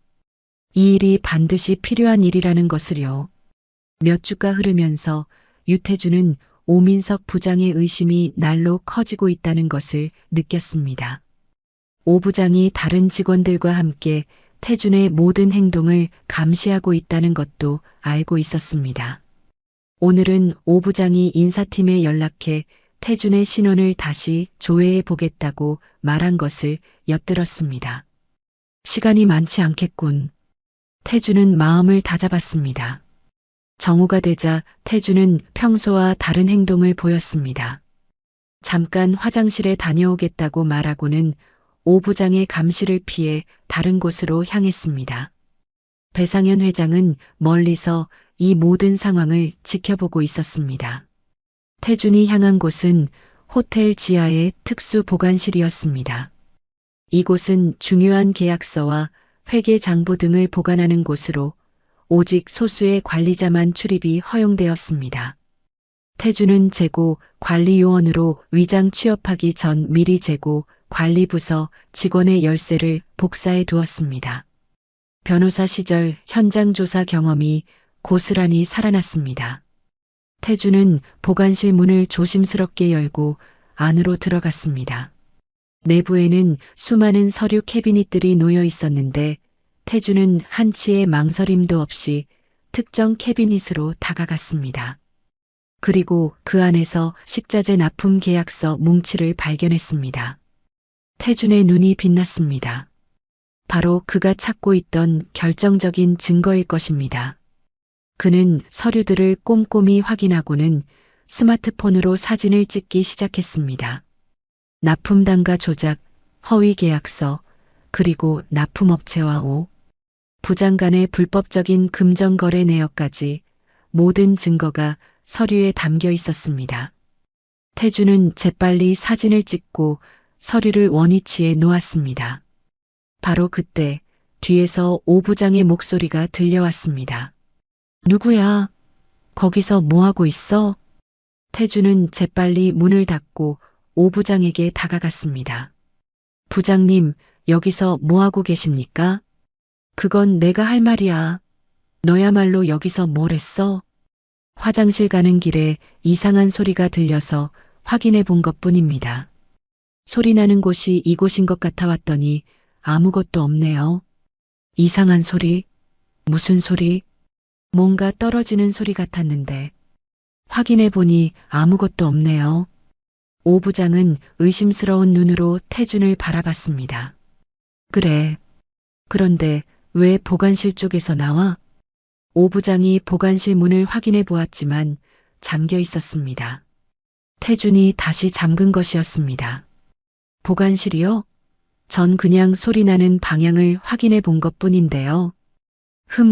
이 일이 반드시 필요한 일이라는 것을요. 몇 주가 흐르면서 유태준은 오민석 부장의 의심이 날로 커지고 있다는 것을 느꼈습니다. 오 부장이 다른 직원들과 함께 태준의 모든 행동을 감시하고 있다는 것도 알고 있었습니다. 오늘은 오 부장이 인사팀에 연락해 태준의 신원을 다시 조회해 보겠다고 말한 것을 엿들었습니다. 시간이 많지 않겠군. 태준은 마음을 다잡았습니다. 정오가 되자 태준은 평소와 다른 행동을 보였습니다. 잠깐 화장실에 다녀오겠다고 말하고는 오 부장의 감시를 피해 다른 곳으로 향했습니다. 배상현 회장은 멀리서 이 모든 상황을 지켜보고 있었습니다. 태준이 향한 곳은 호텔 지하의 특수 보관실이었습니다. 이곳은 중요한 계약서와 회계 장부 등을 보관하는 곳으로 오직 소수의 관리자만 출입이 허용되었습니다. 태준은 재고 관리 요원으로 위장 취업하기 전 미리 재고 관리부서 직원의 열쇠를 복사해 두었습니다. 변호사 시절 현장 조사 경험이 고스란히 살아났습니다. 태준은 보관실 문을 조심스럽게 열고 안으로 들어갔습니다. 내부에는 수많은 서류 캐비닛들이 놓여 있었는데 태준은 한치의 망설임도 없이 특정 캐비닛으로 다가갔습니다. 그리고 그 안에서 식자재 납품 계약서 뭉치를 발견했습니다. 태준의 눈이 빛났습니다. 바로 그가 찾고 있던 결정적인 증거일 것입니다. 그는 서류들을 꼼꼼히 확인하고는 스마트폰으로 사진을 찍기 시작했습니다. 납품단가 조작, 허위 계약서, 그리고 납품업체와 부장 간의 불법적인 금전거래 내역까지 모든 증거가 서류에 담겨 있었습니다. 태주는 재빨리 사진을 찍고 서류를 원위치에 놓았습니다. 바로 그때 뒤에서 오 부장의 목소리가 들려왔습니다. 누구야? 거기서 뭐하고 있어? 태주는 재빨리 문을 닫고 오 부장에게 다가갔습니다. 부장님, 여기서 뭐하고 계십니까? 그건 내가 할 말이야. 너야말로 여기서 뭘 했어? 화장실 가는 길에 이상한 소리가 들려서 확인해 본 것뿐입니다. 소리 나는 곳이 이곳인 것 같아 왔더니 아무것도 없네요. 이상한 소리? 무슨 소리? 뭔가 떨어지는 소리 같았는데 확인해 보니 아무것도 없네요. 오 부장은 의심스러운 눈으로 태준을 바라봤습니다. 그래. 그런데 왜 보관실 쪽에서 나와? 오 부장이 보관실 문을 확인해 보았지만 잠겨 있었습니다. 태준이 다시 잠근 것이었습니다. 보관실이요? 전 그냥 소리 나는 방향을 확인해 본 것뿐인데요.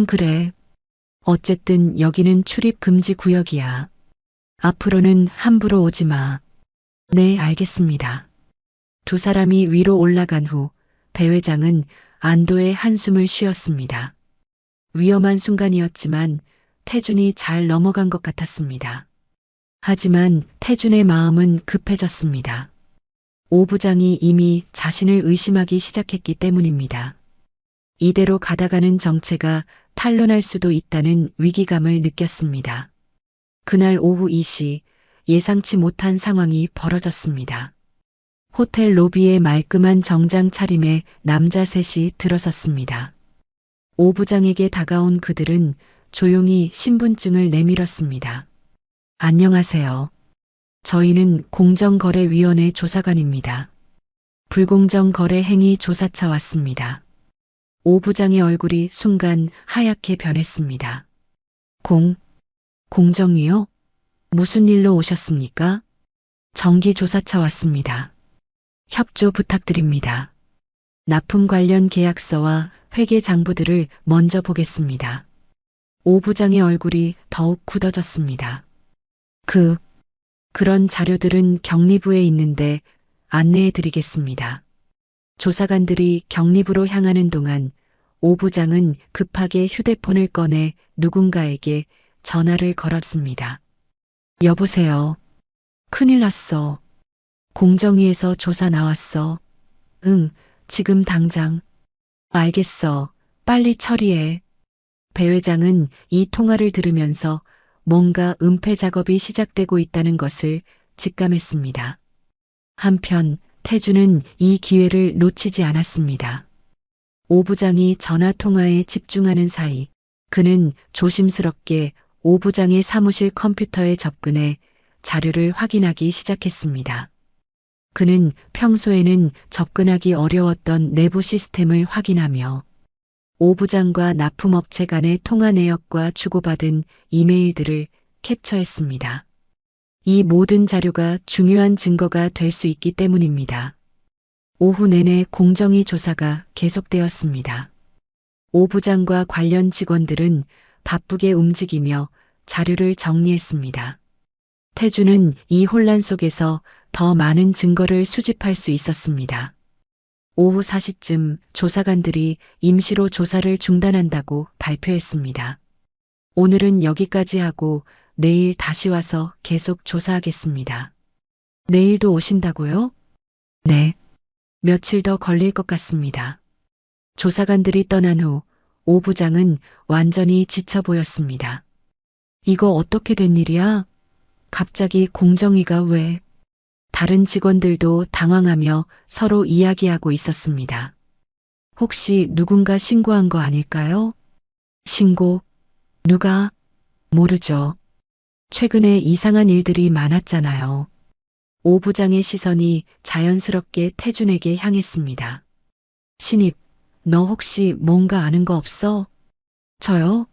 그래. 어쨌든 여기는 출입 금지 구역이야. 앞으로는 함부로 오지 마. 네, 알겠습니다. 두 사람이 위로 올라간 후 배 회장은 안도의 한숨을 쉬었습니다. 위험한 순간이었지만 태준이 잘 넘어간 것 같았습니다. 하지만 태준의 마음은 급해졌습니다. 오 부장이 이미 자신을 의심하기 시작했기 때문입니다. 이대로 가다가는 정체가 탄로날 수도 있다는 위기감을 느꼈습니다. 그날 오후 2시 예상치 못한 상황이 벌어졌습니다. 호텔 로비에 말끔한 정장 차림의 남자 셋이 들어섰습니다. 오 부장에게 다가온 그들은 조용히 신분증을 내밀었습니다. 안녕하세요. 저희는 공정거래위원회 조사관입니다. 불공정 거래 행위 조사차 왔습니다. 오 부장의 얼굴이 순간 하얗게 변했습니다. 공정위요? 무슨 일로 오셨습니까? 정기조사차 왔습니다. 협조 부탁드립니다. 납품 관련 계약서와 회계 장부들을 먼저 보겠습니다. 오 부장의 얼굴이 더욱 굳어졌습니다. 그런 자료들은 격리부에 있는데 안내해 드리겠습니다. 조사관들이 격리부로 향하는 동안 오 부장은 급하게 휴대폰을 꺼내 누군가에게 전화를 걸었습니다. 여보세요. 큰일 났어. 공정위에서 조사 나왔어. 응, 지금 당장. 알겠어. 빨리 처리해. 배 회장은 이 통화를 들으면서 뭔가 은폐 작업이 시작되고 있다는 것을 직감했습니다. 한편 태주는 이 기회를 놓치지 않았습니다. 오 부장이 전화 통화에 집중하는 사이 그는 조심스럽게 오 부장의 사무실 컴퓨터에 접근해 자료를 확인하기 시작했습니다. 그는 평소에는 접근하기 어려웠던 내부 시스템을 확인하며 오 부장과 납품업체 간의 통화 내역과 주고받은 이메일들을 캡처했습니다. 이 모든 자료가 중요한 증거가 될 수 있기 때문입니다. 오후 내내 공정위 조사가 계속되었습니다. 오 부장과 관련 직원들은 바쁘게 움직이며 자료를 정리했습니다. 태주는 이 혼란 속에서 더 많은 증거를 수집할 수 있었습니다. 오후 4시쯤 조사관들이 임시로 조사를 중단한다고 발표했습니다. 오늘은 여기까지 하고 내일 다시 와서 계속 조사하겠습니다. 내일도 오신다고요? 네. 며칠 더 걸릴 것 같습니다. 조사관들이 떠난 후 오 부장은 완전히 지쳐 보였습니다. 이거 어떻게 된 일이야? 갑자기 공정위가 왜? 다른 직원들도 당황하며 서로 이야기하고 있었습니다. 혹시 누군가 신고한 거 아닐까요? 신고? 누가? 모르죠. 최근에 이상한 일들이 많았잖아요. 오 부장의 시선이 자연스럽게 태준에게 향했습니다. 신입, 너 혹시 뭔가 아는 거 없어? 저요?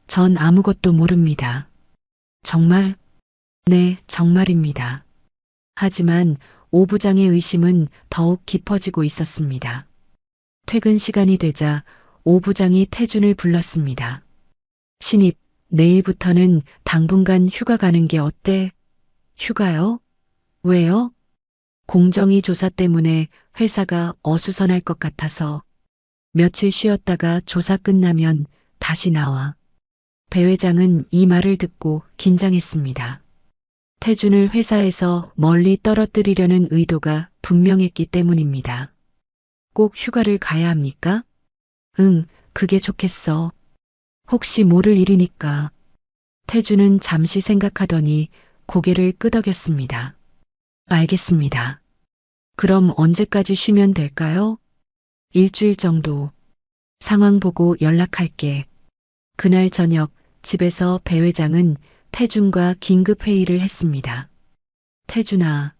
전 아무것도 모릅니다. 정말? 네, 정말입니다. 하지만 오 부장의 의심은 더욱 깊어지고 있었습니다. 퇴근 시간이 되자 오 부장이 태준을 불렀습니다. 신입, 내일부터는 당분간 휴가 가는 게 어때? 휴가요? 왜요? 공정위 조사 때문에 회사가 어수선할 것 같아서 며칠 쉬었다가 조사 끝나면 다시 나와. 배 회장은 이 말을 듣고 긴장했습니다. 태준을 회사에서 멀리 떨어뜨리려는 의도가 분명했기 때문입니다. 꼭 휴가를 가야 합니까? 응, 그게 좋겠어. 혹시 모를 일이니까. 태준은 잠시 생각하더니 고개를 끄덕였습니다. 알겠습니다. 그럼 언제까지 쉬면 될까요? 일주일 정도. 상황 보고 연락할게. 그날 저녁 집에서 배 회장은 태준과 긴급 회의를 했습니다. 태준아,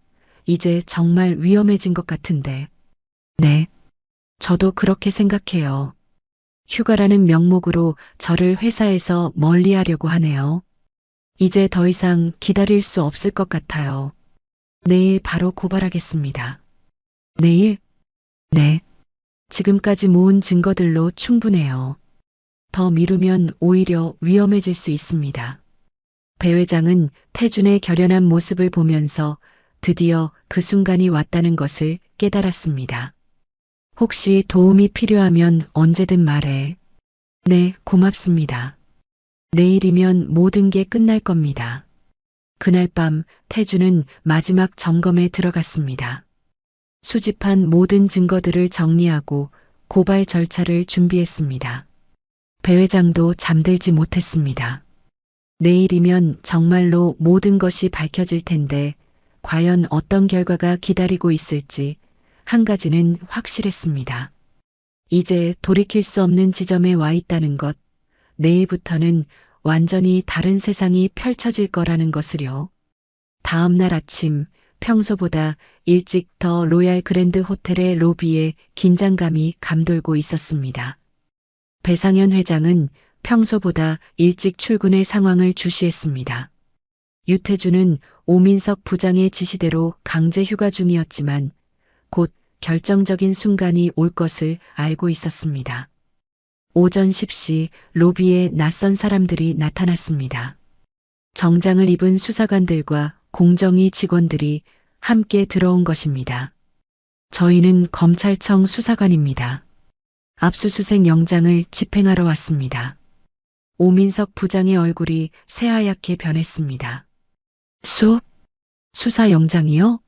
이제 정말 위험해진 것 같은데. 네. 저도 그렇게 생각해요. 휴가라는 명목으로 저를 회사에서 멀리하려고 하네요. 이제 더 이상 기다릴 수 없을 것 같아요. 내일 바로 고발하겠습니다. 내일? 네. 지금까지 모은 증거들로 충분해요. 더 미루면 오히려 위험해질 수 있습니다. 배 회장은 태준의 결연한 모습을 보면서 드디어 그 순간이 왔다는 것을 깨달았습니다. 혹시 도움이 필요하면 언제든 말해. 네, 고맙습니다. 내일이면 모든 게 끝날 겁니다. 그날 밤 태준은 마지막 점검에 들어갔습니다. 수집한 모든 증거들을 정리하고 고발 절차를 준비했습니다. 배 회장도 잠들지 못했습니다. 내일이면 정말로 모든 것이 밝혀질 텐데 과연 어떤 결과가 기다리고 있을지 한 가지는 확실했습니다. 이제 돌이킬 수 없는 지점에 와 있다는 것, 내일부터는 완전히 다른 세상이 펼쳐질 거라는 것을요. 다음 날 아침 평소보다 일찍 더 로얄 그랜드 호텔의 로비에 긴장감이 감돌고 있었습니다. 배상현 회장은 평소보다 일찍 출근의 상황을 주시했습니다. 유태준은 오민석 부장의 지시대로 강제 휴가 중이었지만 곧 결정적인 순간이 올 것을 알고 있었습니다. 오전 10시 로비에 낯선 사람들이 나타났습니다. 정장을 입은 수사관들과 공정위 직원들이 함께 들어온 것입니다. 저희는 검찰청 수사관입니다. 압수수색 영장을 집행하러 왔습니다. 오민석 부장의 얼굴이 새하얗게 변했습니다. 수사 영장이요?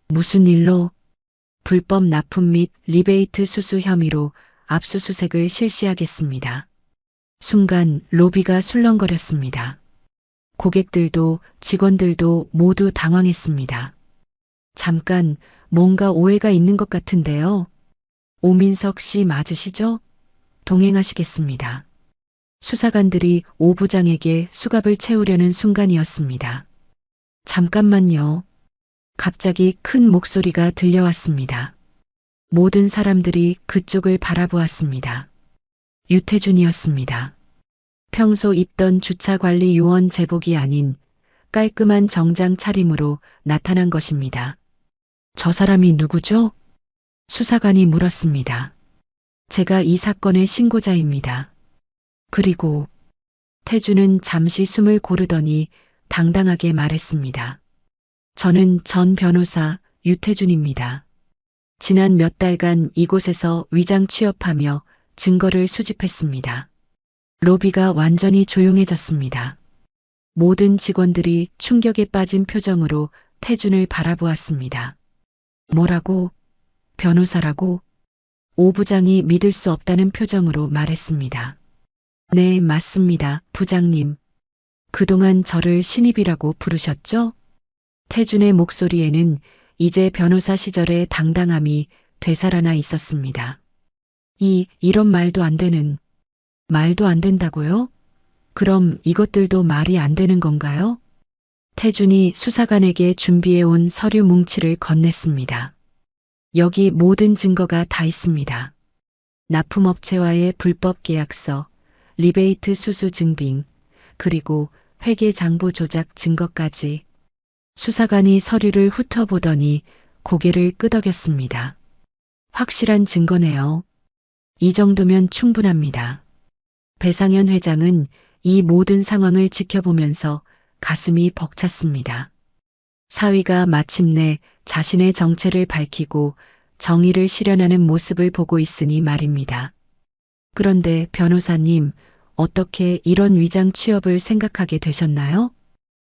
무슨 일로? 불법 납품 및 리베이트 수수 혐의로 압수수색을 실시하겠습니다. 순간 로비가 술렁거렸습니다. 고객들도 직원들도 모두 당황했습니다. 잠깐 뭔가 오해가 있는 것 같은데요. 오민석 씨 맞으시죠? 동행하시겠습니다. 수사관들이 오 부장에게 수갑을 채우려는 순간이었습니다. 잠깐만요. 갑자기 큰 목소리가 들려왔습니다. 모든 사람들이 그쪽을 바라보았습니다. 유태준이었습니다. 평소 입던 주차관리 요원 제복이 아닌 깔끔한 정장 차림으로 나타난 것입니다. 저 사람이 누구죠? 수사관이 물었습니다. 제가 이 사건의 신고자입니다. 그리고 태준은 잠시 숨을 고르더니 당당하게 말했습니다. 저는 전 변호사 유태준입니다. 지난 몇 달간 이곳에서 위장 취업하며 증거를 수집했습니다. 로비가 완전히 조용해졌습니다. 모든 직원들이 충격에 빠진 표정으로 태준을 바라보았습니다. 뭐라고? 변호사라고? 오 부장이 믿을 수 없다는 표정으로 말했습니다. 네, 맞습니다, 부장님. 그동안 저를 신입이라고 부르셨죠? 태준의 목소리에는 이제 변호사 시절의 당당함이 되살아나 있었습니다. 이런 말도 안 되는. 말도 안 된다고요? 그럼 이것들도 말이 안 되는 건가요? 태준이 수사관에게 준비해온 서류 뭉치를 건넸습니다. 여기 모든 증거가 다 있습니다. 납품업체와의 불법 계약서, 리베이트 수수 증빙, 그리고 회계 장부 조작 증거까지. 수사관이 서류를 훑어보더니 고개를 끄덕였습니다. 확실한 증거네요. 이 정도면 충분합니다. 배상현 회장은 이 모든 상황을 지켜보면서 가슴이 벅찼습니다. 사위가 마침내 자신의 정체를 밝히고 정의를 실현하는 모습을 보고 있으니 말입니다. 그런데 변호사님, 어떻게 이런 위장 취업을 생각하게 되셨나요?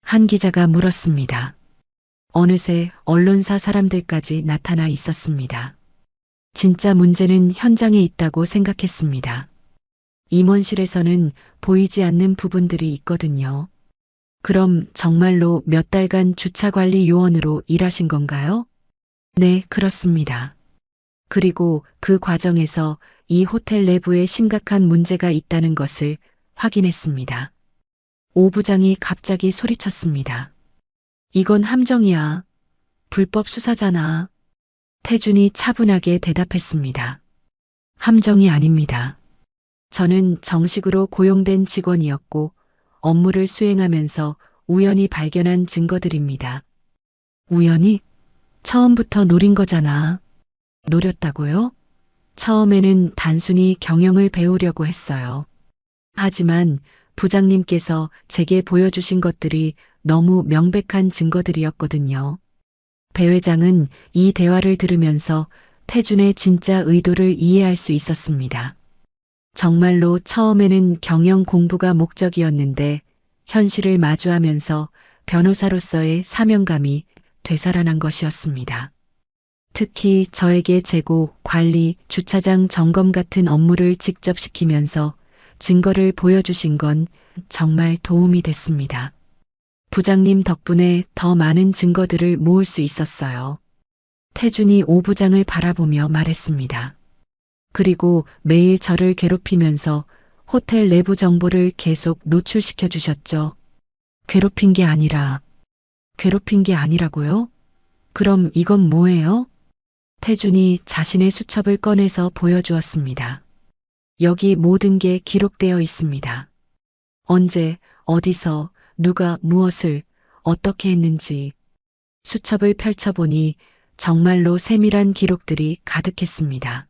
한 기자가 물었습니다. 어느새 언론사 사람들까지 나타나 있었습니다. 진짜 문제는 현장에 있다고 생각했습니다. 임원실에서는 보이지 않는 부분들이 있거든요. 그럼 정말로 몇 달간 주차관리 요원으로 일하신 건가요? 네, 그렇습니다. 그리고 그 과정에서 이 호텔 내부에 심각한 문제가 있다는 것을 확인했습니다. 오 부장이 갑자기 소리쳤습니다. 이건 함정이야. 불법 수사잖아. 태준이 차분하게 대답했습니다. 함정이 아닙니다. 저는 정식으로 고용된 직원이었고 업무를 수행하면서 우연히 발견한 증거들입니다. 우연히? 처음부터 노린 거잖아. 노렸다고요? 처음에는 단순히 경영을 배우려고 했어요. 하지만 부장님께서 제게 보여주신 것들이 너무 명백한 증거들이었거든요. 배 회장은 이 대화를 들으면서 태준의 진짜 의도를 이해할 수 있었습니다. 정말로 처음에는 경영 공부가 목적이었는데 현실을 마주하면서 변호사로서의 사명감이 되살아난 것이었습니다. 특히 저에게 재고, 관리, 주차장 점검 같은 업무를 직접 시키면서 증거를 보여주신 건 정말 도움이 됐습니다. 부장님 덕분에 더 많은 증거들을 모을 수 있었어요. 태준이 오 부장을 바라보며 말했습니다. 그리고 매일 저를 괴롭히면서 호텔 내부 정보를 계속 노출시켜 주셨죠. 괴롭힌 게 아니라고요? 그럼 이건 뭐예요? 태준이 자신의 수첩을 꺼내서 보여주었습니다. 여기 모든 게 기록되어 있습니다. 언제, 어디서, 누가 무엇을, 어떻게 했는지. 수첩을 펼쳐보니 정말로 세밀한 기록들이 가득했습니다.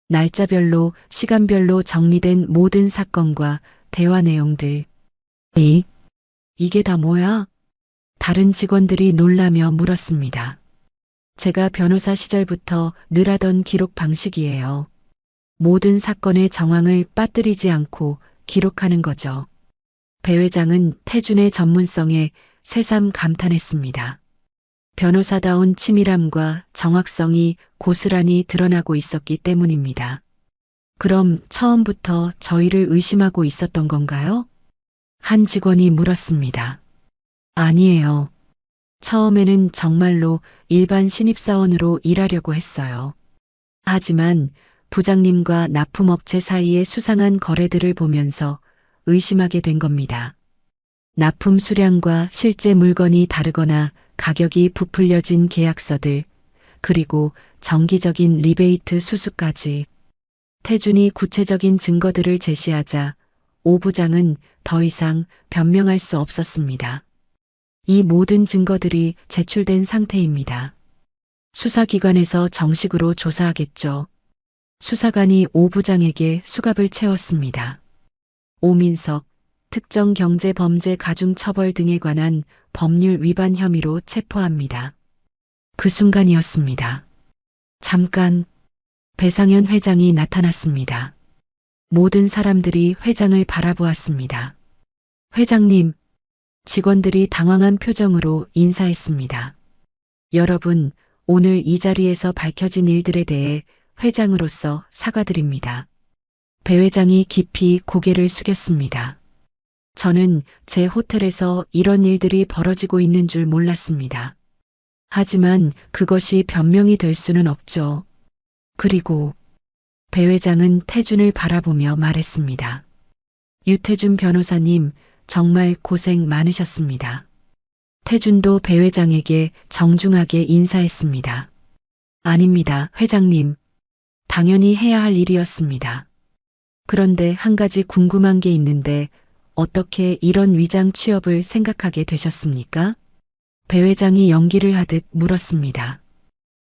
날짜별로, 시간별로 정리된 모든 사건과 대화 내용들. 이게 다 뭐야? 다른 직원들이 놀라며 물었습니다. 제가 변호사 시절부터 늘 하던 기록 방식이에요. 모든 사건의 정황을 빠뜨리지 않고 기록하는 거죠. 배 회장은 태준의 전문성에 새삼 감탄했습니다. 변호사다운 치밀함과 정확성이 고스란히 드러나고 있었기 때문입니다. 그럼 처음부터 저희를 의심하고 있었던 건가요? 한 직원이 물었습니다. 아니에요. 처음에는 정말로 일반 신입사원으로 일하려고 했어요. 하지만 부장님과 납품업체 사이의 수상한 거래들을 보면서 의심하게 된 겁니다. 납품 수량과 실제 물건이 다르거나 가격이 부풀려진 계약서들, 그리고 정기적인 리베이트 수수까지. 태준이 구체적인 증거들을 제시하자 오 부장은 더 이상 변명할 수 없었습니다. 이 모든 증거들이 제출된 상태입니다. 수사기관에서 정식으로 조사하겠죠. 수사관이 오 부장에게 수갑을 채웠습니다. 오민석, 특정경제범죄가중처벌 등에 관한 법률 위반 혐의로 체포합니다. 그 순간이었습니다. 잠깐, 배상현 회장이 나타났습니다. 모든 사람들이 회장을 바라보았습니다. 회장님, 직원들이 당황한 표정으로 인사했습니다. 여러분, 오늘 이 자리에서 밝혀진 일들에 대해 회장으로서 사과드립니다. 배 회장이 깊이 고개를 숙였습니다. 저는 제 호텔에서 이런 일들이 벌어지고 있는 줄 몰랐습니다. 하지만 그것이 변명이 될 수는 없죠. 그리고 배 회장은 태준을 바라보며 말했습니다. 유태준 변호사님, 정말 고생 많으셨습니다. 태준도 배 회장에게 정중하게 인사했습니다. 아닙니다, 회장님. 당연히 해야 할 일이었습니다. 그런데 한 가지 궁금한 게 있는데 어떻게 이런 위장 취업을 생각하게 되셨습니까? 배 회장이 연기를 하듯 물었습니다.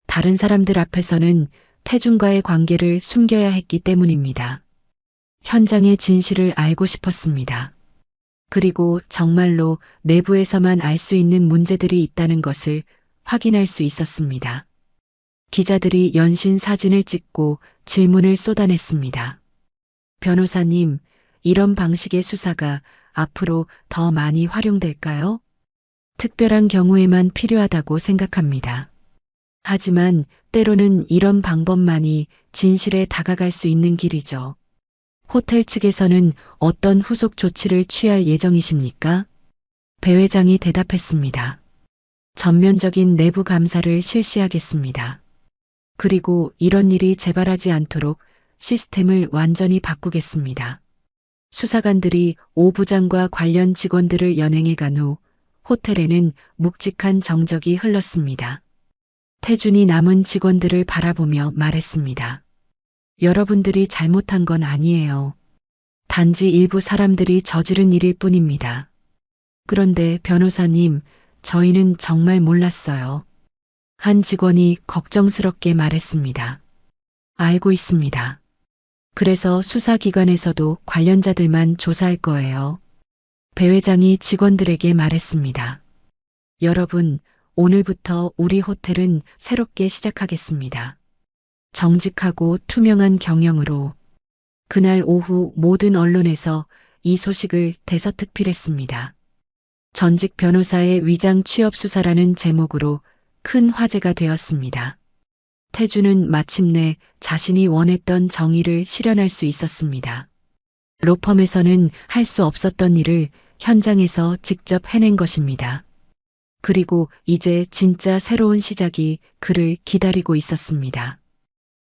다른 사람들 앞에서는 태준과의 관계를 숨겨야 했기 때문입니다. 현장의 진실을 알고 싶었습니다. 그리고 정말로 내부에서만 알 수 있는 문제들이 있다는 것을 확인할 수 있었습니다. 기자들이 연신 사진을 찍고 질문을 쏟아냈습니다. 변호사님, 이런 방식의 수사가 앞으로 더 많이 활용될까요? 특별한 경우에만 필요하다고 생각합니다. 하지만 때로는 이런 방법만이 진실에 다가갈 수 있는 길이죠. 호텔 측에서는 어떤 후속 조치를 취할 예정이십니까? 배 회장이 대답했습니다. 전면적인 내부 감사를 실시하겠습니다. 그리고 이런 일이 재발하지 않도록 시스템을 완전히 바꾸겠습니다. 수사관들이 오 부장과 관련 직원들을 연행해 간 후 호텔에는 묵직한 정적이 흘렀습니다. 태준이 남은 직원들을 바라보며 말했습니다. 여러분들이 잘못한 건 아니에요. 단지 일부 사람들이 저지른 일일 뿐입니다. 그런데 변호사님, 저희는 정말 몰랐어요. 한 직원이 걱정스럽게 말했습니다. 알고 있습니다. 그래서 수사기관에서도 관련자들만 조사할 거예요. 배 회장이 직원들에게 말했습니다. 여러분, 오늘부터 우리 호텔은 새롭게 시작하겠습니다. 정직하고 투명한 경영으로. 그날 오후 모든 언론에서 이 소식을 대서특필했습니다. 전직 변호사의 위장 취업 수사라는 제목으로 큰 화제가 되었습니다. 태준은 마침내 자신이 원했던 정의를 실현할 수 있었습니다. 로펌에서는 할 수 없었던 일을 현장에서 직접 해낸 것입니다. 그리고 이제 진짜 새로운 시작이 그를 기다리고 있었습니다.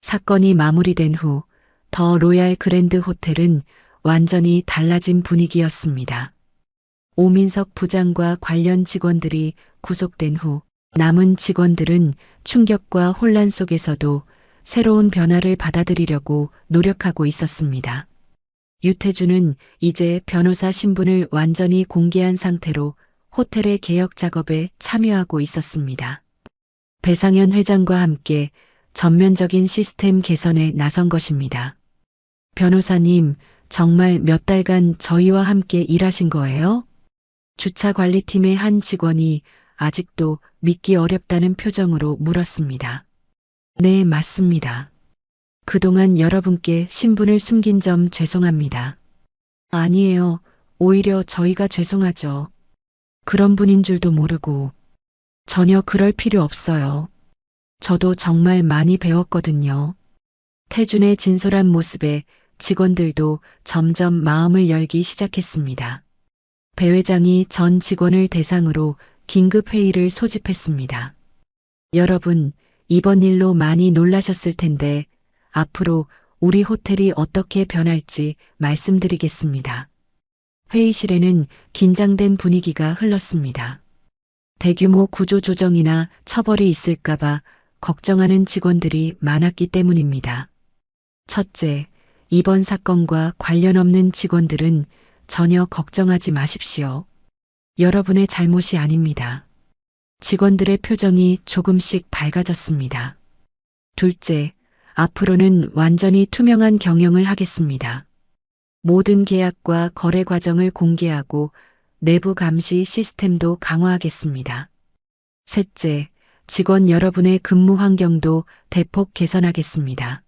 사건이 마무리된 후 더 로얄 그랜드 호텔은 완전히 달라진 분위기였습니다. 오민석 부장과 관련 직원들이 구속된 후 남은 직원들은 충격과 혼란 속에서도 새로운 변화를 받아들이려고 노력하고 있었습니다. 유태준은 이제 변호사 신분을 완전히 공개한 상태로 호텔의 개혁 작업에 참여하고 있었습니다. 배상현 회장과 함께 전면적인 시스템 개선에 나선 것입니다. 변호사님, 정말 몇 달간 저희와 함께 일하신 거예요? 주차관리팀의 한 직원이 아직도 믿기 어렵다는 표정으로 물었습니다. 네, 맞습니다. 그동안 여러분께 신분을 숨긴 점 죄송합니다. 아니에요. 오히려 저희가 죄송하죠. 그런 분인 줄도 모르고. 전혀 그럴 필요 없어요. 저도 정말 많이 배웠거든요. 태준의 진솔한 모습에 직원들도 점점 마음을 열기 시작했습니다. 배 회장이 전 직원을 대상으로 긴급 회의를 소집했습니다. 여러분, 이번 일로 많이 놀라셨을 텐데 앞으로 우리 호텔이 어떻게 변할지 말씀드리겠습니다. 회의실에는 긴장된 분위기가 흘렀습니다. 대규모 구조조정이나 처벌이 있을까봐 걱정하는 직원들이 많았기 때문입니다. 첫째, 이번 사건과 관련 없는 직원들은 전혀 걱정하지 마십시오. 여러분의 잘못이 아닙니다. 직원들의 표정이 조금씩 밝아졌습니다. 둘째, 앞으로는 완전히 투명한 경영을 하겠습니다. 모든 계약과 거래 과정을 공개하고 내부 감시 시스템도 강화하겠습니다. 셋째, 직원 여러분의 근무 환경도 대폭 개선하겠습니다.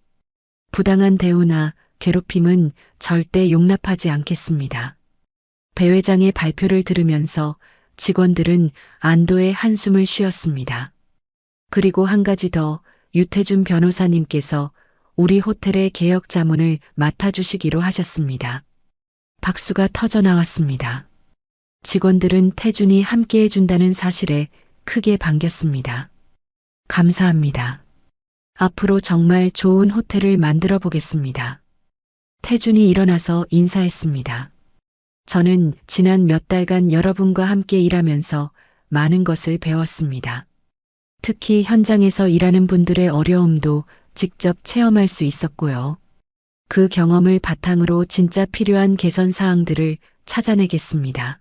부당한 대우나 괴롭힘은 절대 용납하지 않겠습니다. 배 회장의 발표를 들으면서 직원들은 안도의 한숨을 쉬었습니다. 그리고 한 가지 더, 유태준 변호사님께서 우리 호텔의 개혁 자문을 맡아주시기로 하셨습니다. 박수가 터져 나왔습니다. 직원들은 태준이 함께 해준다는 사실에 크게 반겼습니다. 감사합니다. 앞으로 정말 좋은 호텔을 만들어 보겠습니다. 태준이 일어나서 인사했습니다. 저는 지난 몇 달간 여러분과 함께 일하면서 많은 것을 배웠습니다. 특히 현장에서 일하는 분들의 어려움도 직접 체험할 수 있었고요. 그 경험을 바탕으로 진짜 필요한 개선 사항들을 찾아내겠습니다.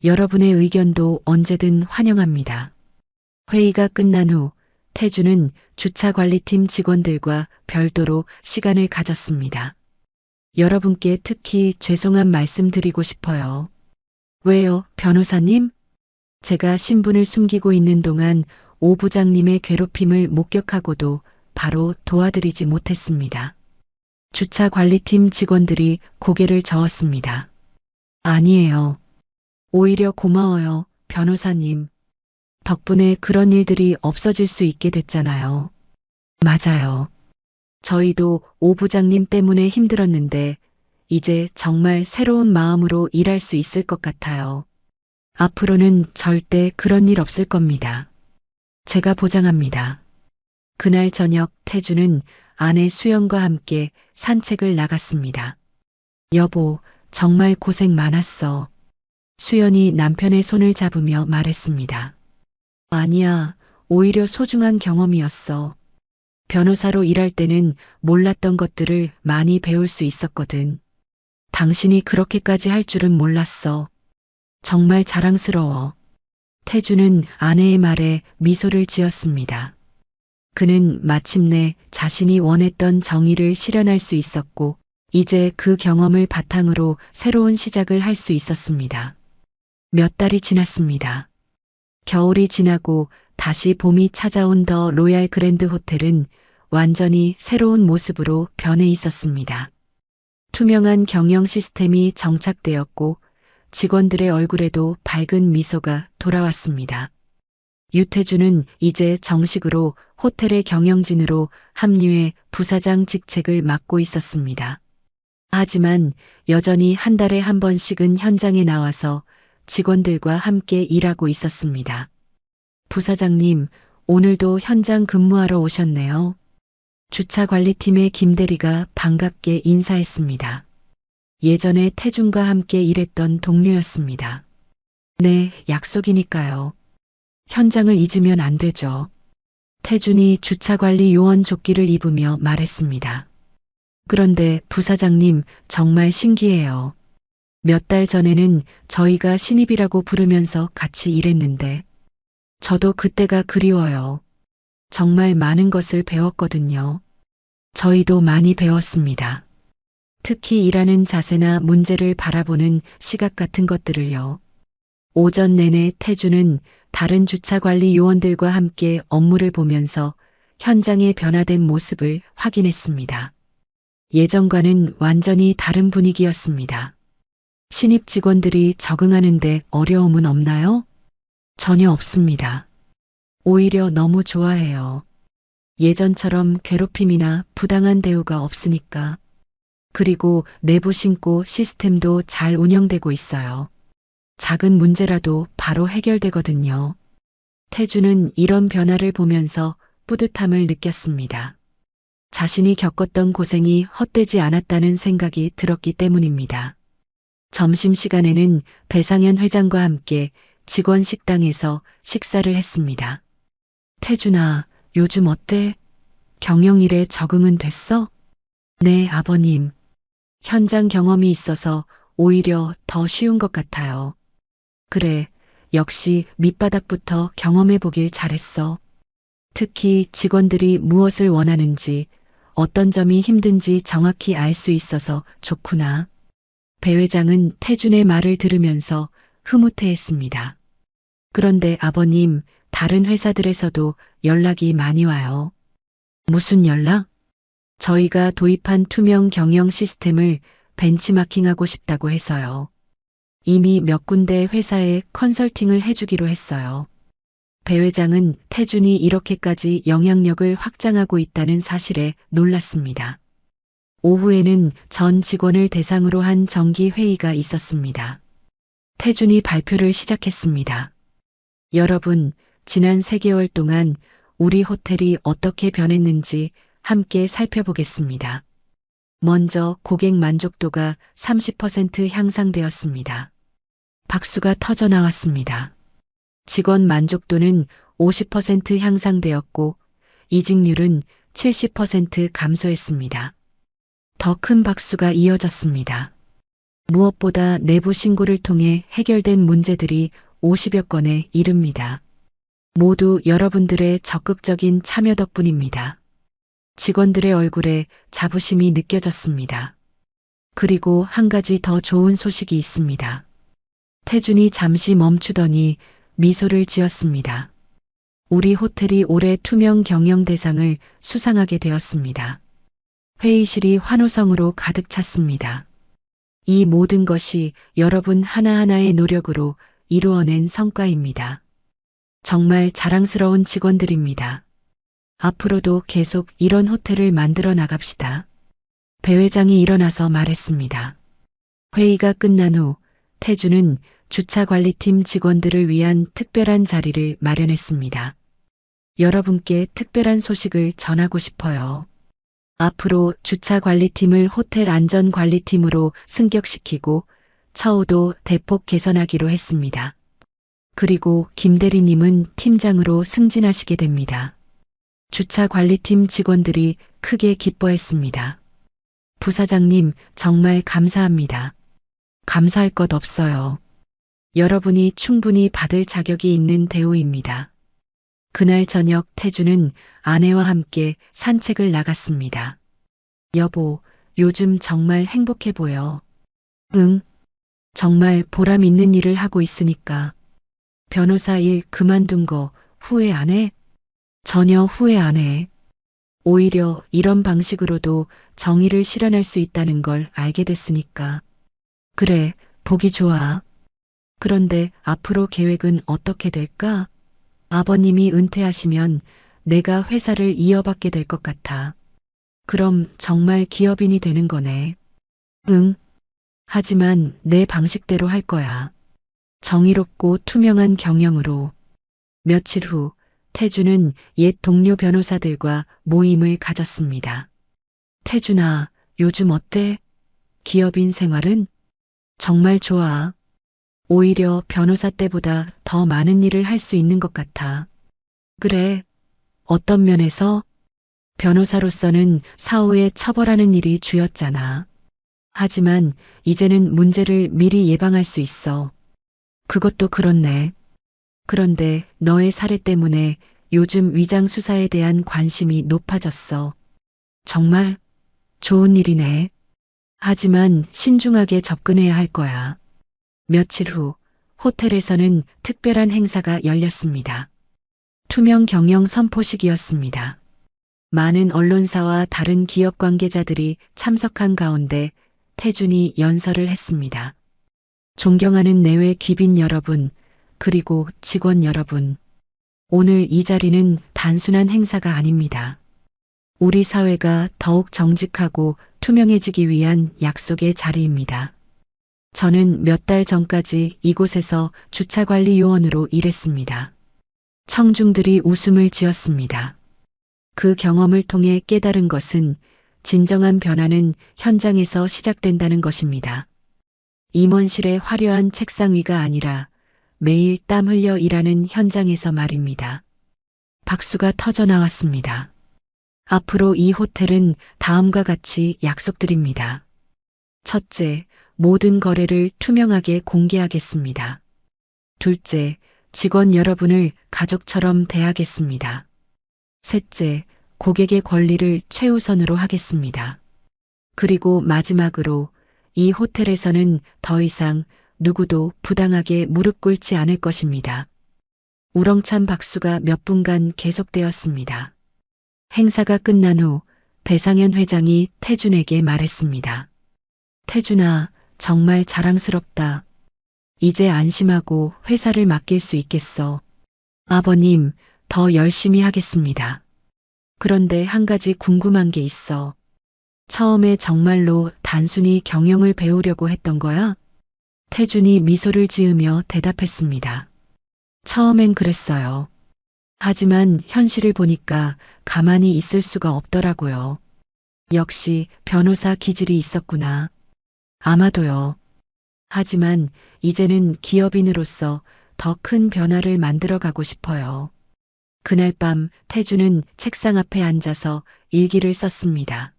여러분의 의견도 언제든 환영합니다. 회의가 끝난 후 태주는 주차관리팀 직원들과 별도로 시간을 가졌습니다. 여러분께 특히 죄송한 말씀 드리고 싶어요. 왜요, 변호사님? 제가 신분을 숨기고 있는 동안 오 부장님의 괴롭힘을 목격하고도 바로 도와드리지 못했습니다. 주차관리팀 직원들이 고개를 저었습니다. 아니에요. 오히려 고마워요, 변호사님. 덕분에 그런 일들이 없어질 수 있게 됐잖아요. 맞아요. 저희도 오 부장님 때문에 힘들었는데 이제 정말 새로운 마음으로 일할 수 있을 것 같아요. 앞으로는 절대 그런 일 없을 겁니다. 제가 보장합니다. 그날 저녁 태주는 아내 수연과 함께 산책을 나갔습니다. 여보, 정말 고생 많았어. 수연이 남편의 손을 잡으며 말했습니다. 아니야, 오히려 소중한 경험이었어. 변호사로 일할 때는 몰랐던 것들을 많이 배울 수 있었거든. 당신이 그렇게까지 할 줄은 몰랐어. 정말 자랑스러워. 태주는 아내의 말에 미소를 지었습니다. 그는 마침내 자신이 원했던 정의를 실현할 수 있었고, 이제 그 경험을 바탕으로 새로운 시작을 할 수 있었습니다. 몇 달이 지났습니다. 겨울이 지나고 다시 봄이 찾아온 더 로얄 그랜드 호텔은 완전히 새로운 모습으로 변해 있었습니다. 투명한 경영 시스템이 정착되었고 직원들의 얼굴에도 밝은 미소가 돌아왔습니다. 유태주는 이제 정식으로 호텔의 경영진으로 합류해 부사장 직책을 맡고 있었습니다. 하지만 여전히 한 달에 한 번씩은 현장에 나와서 직원들과 함께 일하고 있었습니다. 부사장님, 오늘도 현장 근무하러 오셨네요. 주차관리팀의 김대리가 반갑게 인사했습니다. 예전에 태준과 함께 일했던 동료였습니다. 네, 약속이니까요. 현장을 잊으면 안 되죠. 태준이 주차관리 요원 조끼를 입으며 말했습니다. 그런데 부사장님, 정말 신기해요. 몇 달 전에는 저희가 신입이라고 부르면서 같이 일했는데 저도 그때가 그리워요. 정말 많은 것을 배웠거든요. 저희도 많이 배웠습니다. 특히 일하는 자세나 문제를 바라보는 시각 같은 것들을요. 오전 내내 태주는 다른 주차관리 요원들과 함께 업무를 보면서 현장의 변화된 모습을 확인했습니다. 예전과는 완전히 다른 분위기였습니다. 신입 직원들이 적응하는데 어려움은 없나요? 전혀 없습니다. 오히려 너무 좋아해요. 예전처럼 괴롭힘이나 부당한 대우가 없으니까. 그리고 내부 신고 시스템도 잘 운영되고 있어요. 작은 문제라도 바로 해결되거든요. 태주는 이런 변화를 보면서 뿌듯함을 느꼈습니다. 자신이 겪었던 고생이 헛되지 않았다는 생각이 들었기 때문입니다. 점심시간에는 배상현 회장과 함께 직원 식당에서 식사를 했습니다. 태준아, 요즘 어때? 경영일에 적응은 됐어? 네, 아버님. 현장 경험이 있어서 오히려 더 쉬운 것 같아요. 그래, 역시 밑바닥부터 경험해 보길 잘했어. 특히 직원들이 무엇을 원하는지, 어떤 점이 힘든지 정확히 알 수 있어서 좋구나. 배 회장은 태준의 말을 들으면서 흐뭇해했습니다. 그런데 아버님, 다른 회사들에서도 연락이 많이 와요. 무슨 연락? 저희가 도입한 투명 경영 시스템을 벤치마킹하고 싶다고 해서요. 이미 몇 군데 회사에 컨설팅을 해주기로 했어요. 배 회장은 태준이 이렇게까지 영향력을 확장하고 있다는 사실에 놀랐습니다. 오후에는 전 직원을 대상으로 한 정기 회의가 있었습니다. 태준이 발표를 시작했습니다. 여러분, 지난 3개월 동안 우리 호텔이 어떻게 변했는지 함께 살펴보겠습니다. 먼저 고객 만족도가 30% 향상되었습니다. 박수가 터져 나왔습니다. 직원 만족도는 50% 향상되었고 이직률은 70% 감소했습니다. 더 큰 박수가 이어졌습니다. 무엇보다 내부 신고를 통해 해결된 문제들이 50여 건에 이릅니다. 모두 여러분들의 적극적인 참여 덕분입니다. 직원들의 얼굴에 자부심이 느껴졌습니다. 그리고 한 가지 더 좋은 소식이 있습니다. 태준이 잠시 멈추더니 미소를 지었습니다. 우리 호텔이 올해 투명 경영 대상을 수상하게 되었습니다. 회의실이 환호성으로 가득 찼습니다. 이 모든 것이 여러분 하나하나의 노력으로 이루어낸 성과입니다. 정말 자랑스러운 직원들입니다. 앞으로도 계속 이런 호텔을 만들어 나갑시다. 배 회장이 일어나서 말했습니다. 회의가 끝난 후 태준은 주차관리팀 직원들을 위한 특별한 자리를 마련했습니다. 여러분께 특별한 소식을 전하고 싶어요. 앞으로 주차관리팀을 호텔 안전관리팀으로 승격시키고 처우도 대폭 개선하기로 했습니다. 그리고 김 대리님은 팀장으로 승진하시게 됩니다. 주차관리팀 직원들이 크게 기뻐했습니다. 부사장님, 정말 감사합니다. 감사할 것 없어요. 여러분이 충분히 받을 자격이 있는 대우입니다. 그날 저녁 태준은 아내와 함께 산책을 나갔습니다. 여보, 요즘 정말 행복해 보여. 응. 정말 보람 있는 일을 하고 있으니까. 변호사 일 그만둔 거 후회 안 해? 전혀 후회 안 해. 오히려 이런 방식으로도 정의를 실현할 수 있다는 걸 알게 됐으니까. 그래, 보기 좋아. 그런데 앞으로 계획은 어떻게 될까? 아버님이 은퇴하시면 내가 회사를 이어받게 될 것 같아. 그럼 정말 기업인이 되는 거네. 응. 하지만 내 방식대로 할 거야. 정의롭고 투명한 경영으로. 며칠 후 태준은 옛 동료 변호사들과 모임을 가졌습니다. 태준아, 요즘 어때? 기업인 생활은? 정말 좋아. 오히려 변호사 때보다 더 많은 일을 할 수 있는 것 같아. 그래. 어떤 면에서? 변호사로서는 사후에 처벌하는 일이 주였잖아. 하지만 이제는 문제를 미리 예방할 수 있어. 그것도 그렇네. 그런데 너의 사례 때문에 요즘 위장 수사에 대한 관심이 높아졌어. 정말 좋은 일이네. 하지만 신중하게 접근해야 할 거야. 며칠 후 호텔에서는 특별한 행사가 열렸습니다. 투명 경영 선포식이었습니다. 많은 언론사와 다른 기업 관계자들이 참석한 가운데 태준이 연설을 했습니다. 존경하는 내외 귀빈 여러분, 그리고 직원 여러분. 오늘 이 자리는 단순한 행사가 아닙니다. 우리 사회가 더욱 정직하고 투명해지기 위한 약속의 자리입니다. 저는 몇 달 전까지 이곳에서 주차관리 요원으로 일했습니다. 청중들이 웃음을 지었습니다. 그 경험을 통해 깨달은 것은 진정한 변화는 현장에서 시작된다는 것입니다. 임원실의 화려한 책상 위가 아니라 매일 땀 흘려 일하는 현장에서 말입니다. 박수가 터져 나왔습니다. 앞으로 이 호텔은 다음과 같이 약속드립니다. 첫째, 모든 거래를 투명하게 공개하겠습니다. 둘째, 직원 여러분을 가족처럼 대하겠습니다. 셋째, 고객의 권리를 최우선으로 하겠습니다. 그리고 마지막으로 이 호텔에서는 더 이상 누구도 부당하게 무릎 꿇지 않을 것입니다. 우렁찬 박수가 몇 분간 계속되었습니다. 행사가 끝난 후 배상현 회장이 태준에게 말했습니다. 태준아, 정말 자랑스럽다. 이제 안심하고 회사를 맡길 수 있겠어. 아버님, 더 열심히 하겠습니다. 그런데 한 가지 궁금한 게 있어. 처음에 정말로 단순히 경영을 배우려고 했던 거야? 태준이 미소를 지으며 대답했습니다. 처음엔 그랬어요. 하지만 현실을 보니까 가만히 있을 수가 없더라고요. 역시 변호사 기질이 있었구나. 아마도요. 하지만 이제는 기업인으로서 더 큰 변화를 만들어 가고 싶어요. 그날 밤 태주는 책상 앞에 앉아서 일기를 썼습니다.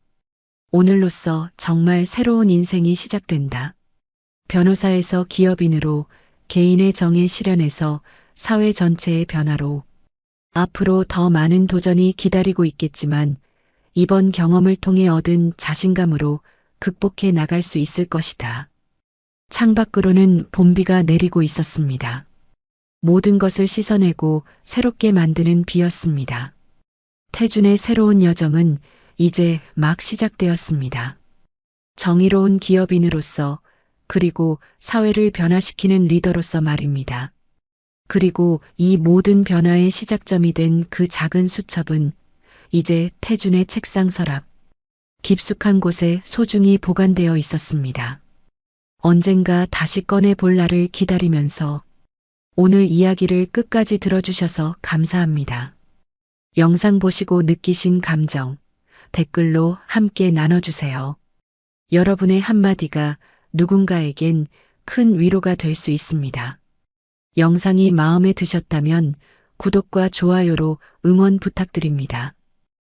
오늘로써 정말 새로운 인생이 시작된다. 변호사에서 기업인으로, 개인의 정에 실현해서 사회 전체의 변화로. 앞으로 더 많은 도전이 기다리고 있겠지만 이번 경험을 통해 얻은 자신감으로 극복해 나갈 수 있을 것이다. 창밖으로는 봄비가 내리고 있었습니다. 모든 것을 씻어내고 새롭게 만드는 비였습니다. 태준의 새로운 여정은 이제 막 시작되었습니다. 정의로운 기업인으로서, 그리고 사회를 변화시키는 리더로서 말입니다. 그리고 이 모든 변화의 시작점이 된 그 작은 수첩은 이제 태준의 책상 서랍, 깊숙한 곳에 소중히 보관되어 있었습니다. 언젠가 다시 꺼내 볼 날을 기다리면서. 오늘 이야기를 끝까지 들어주셔서 감사합니다. 영상 보시고 느끼신 감정, 댓글로 함께 나눠주세요. 여러분의 한마디가 누군가에겐 큰 위로가 될 수 있습니다. 영상이 마음에 드셨다면 구독과 좋아요로 응원 부탁드립니다.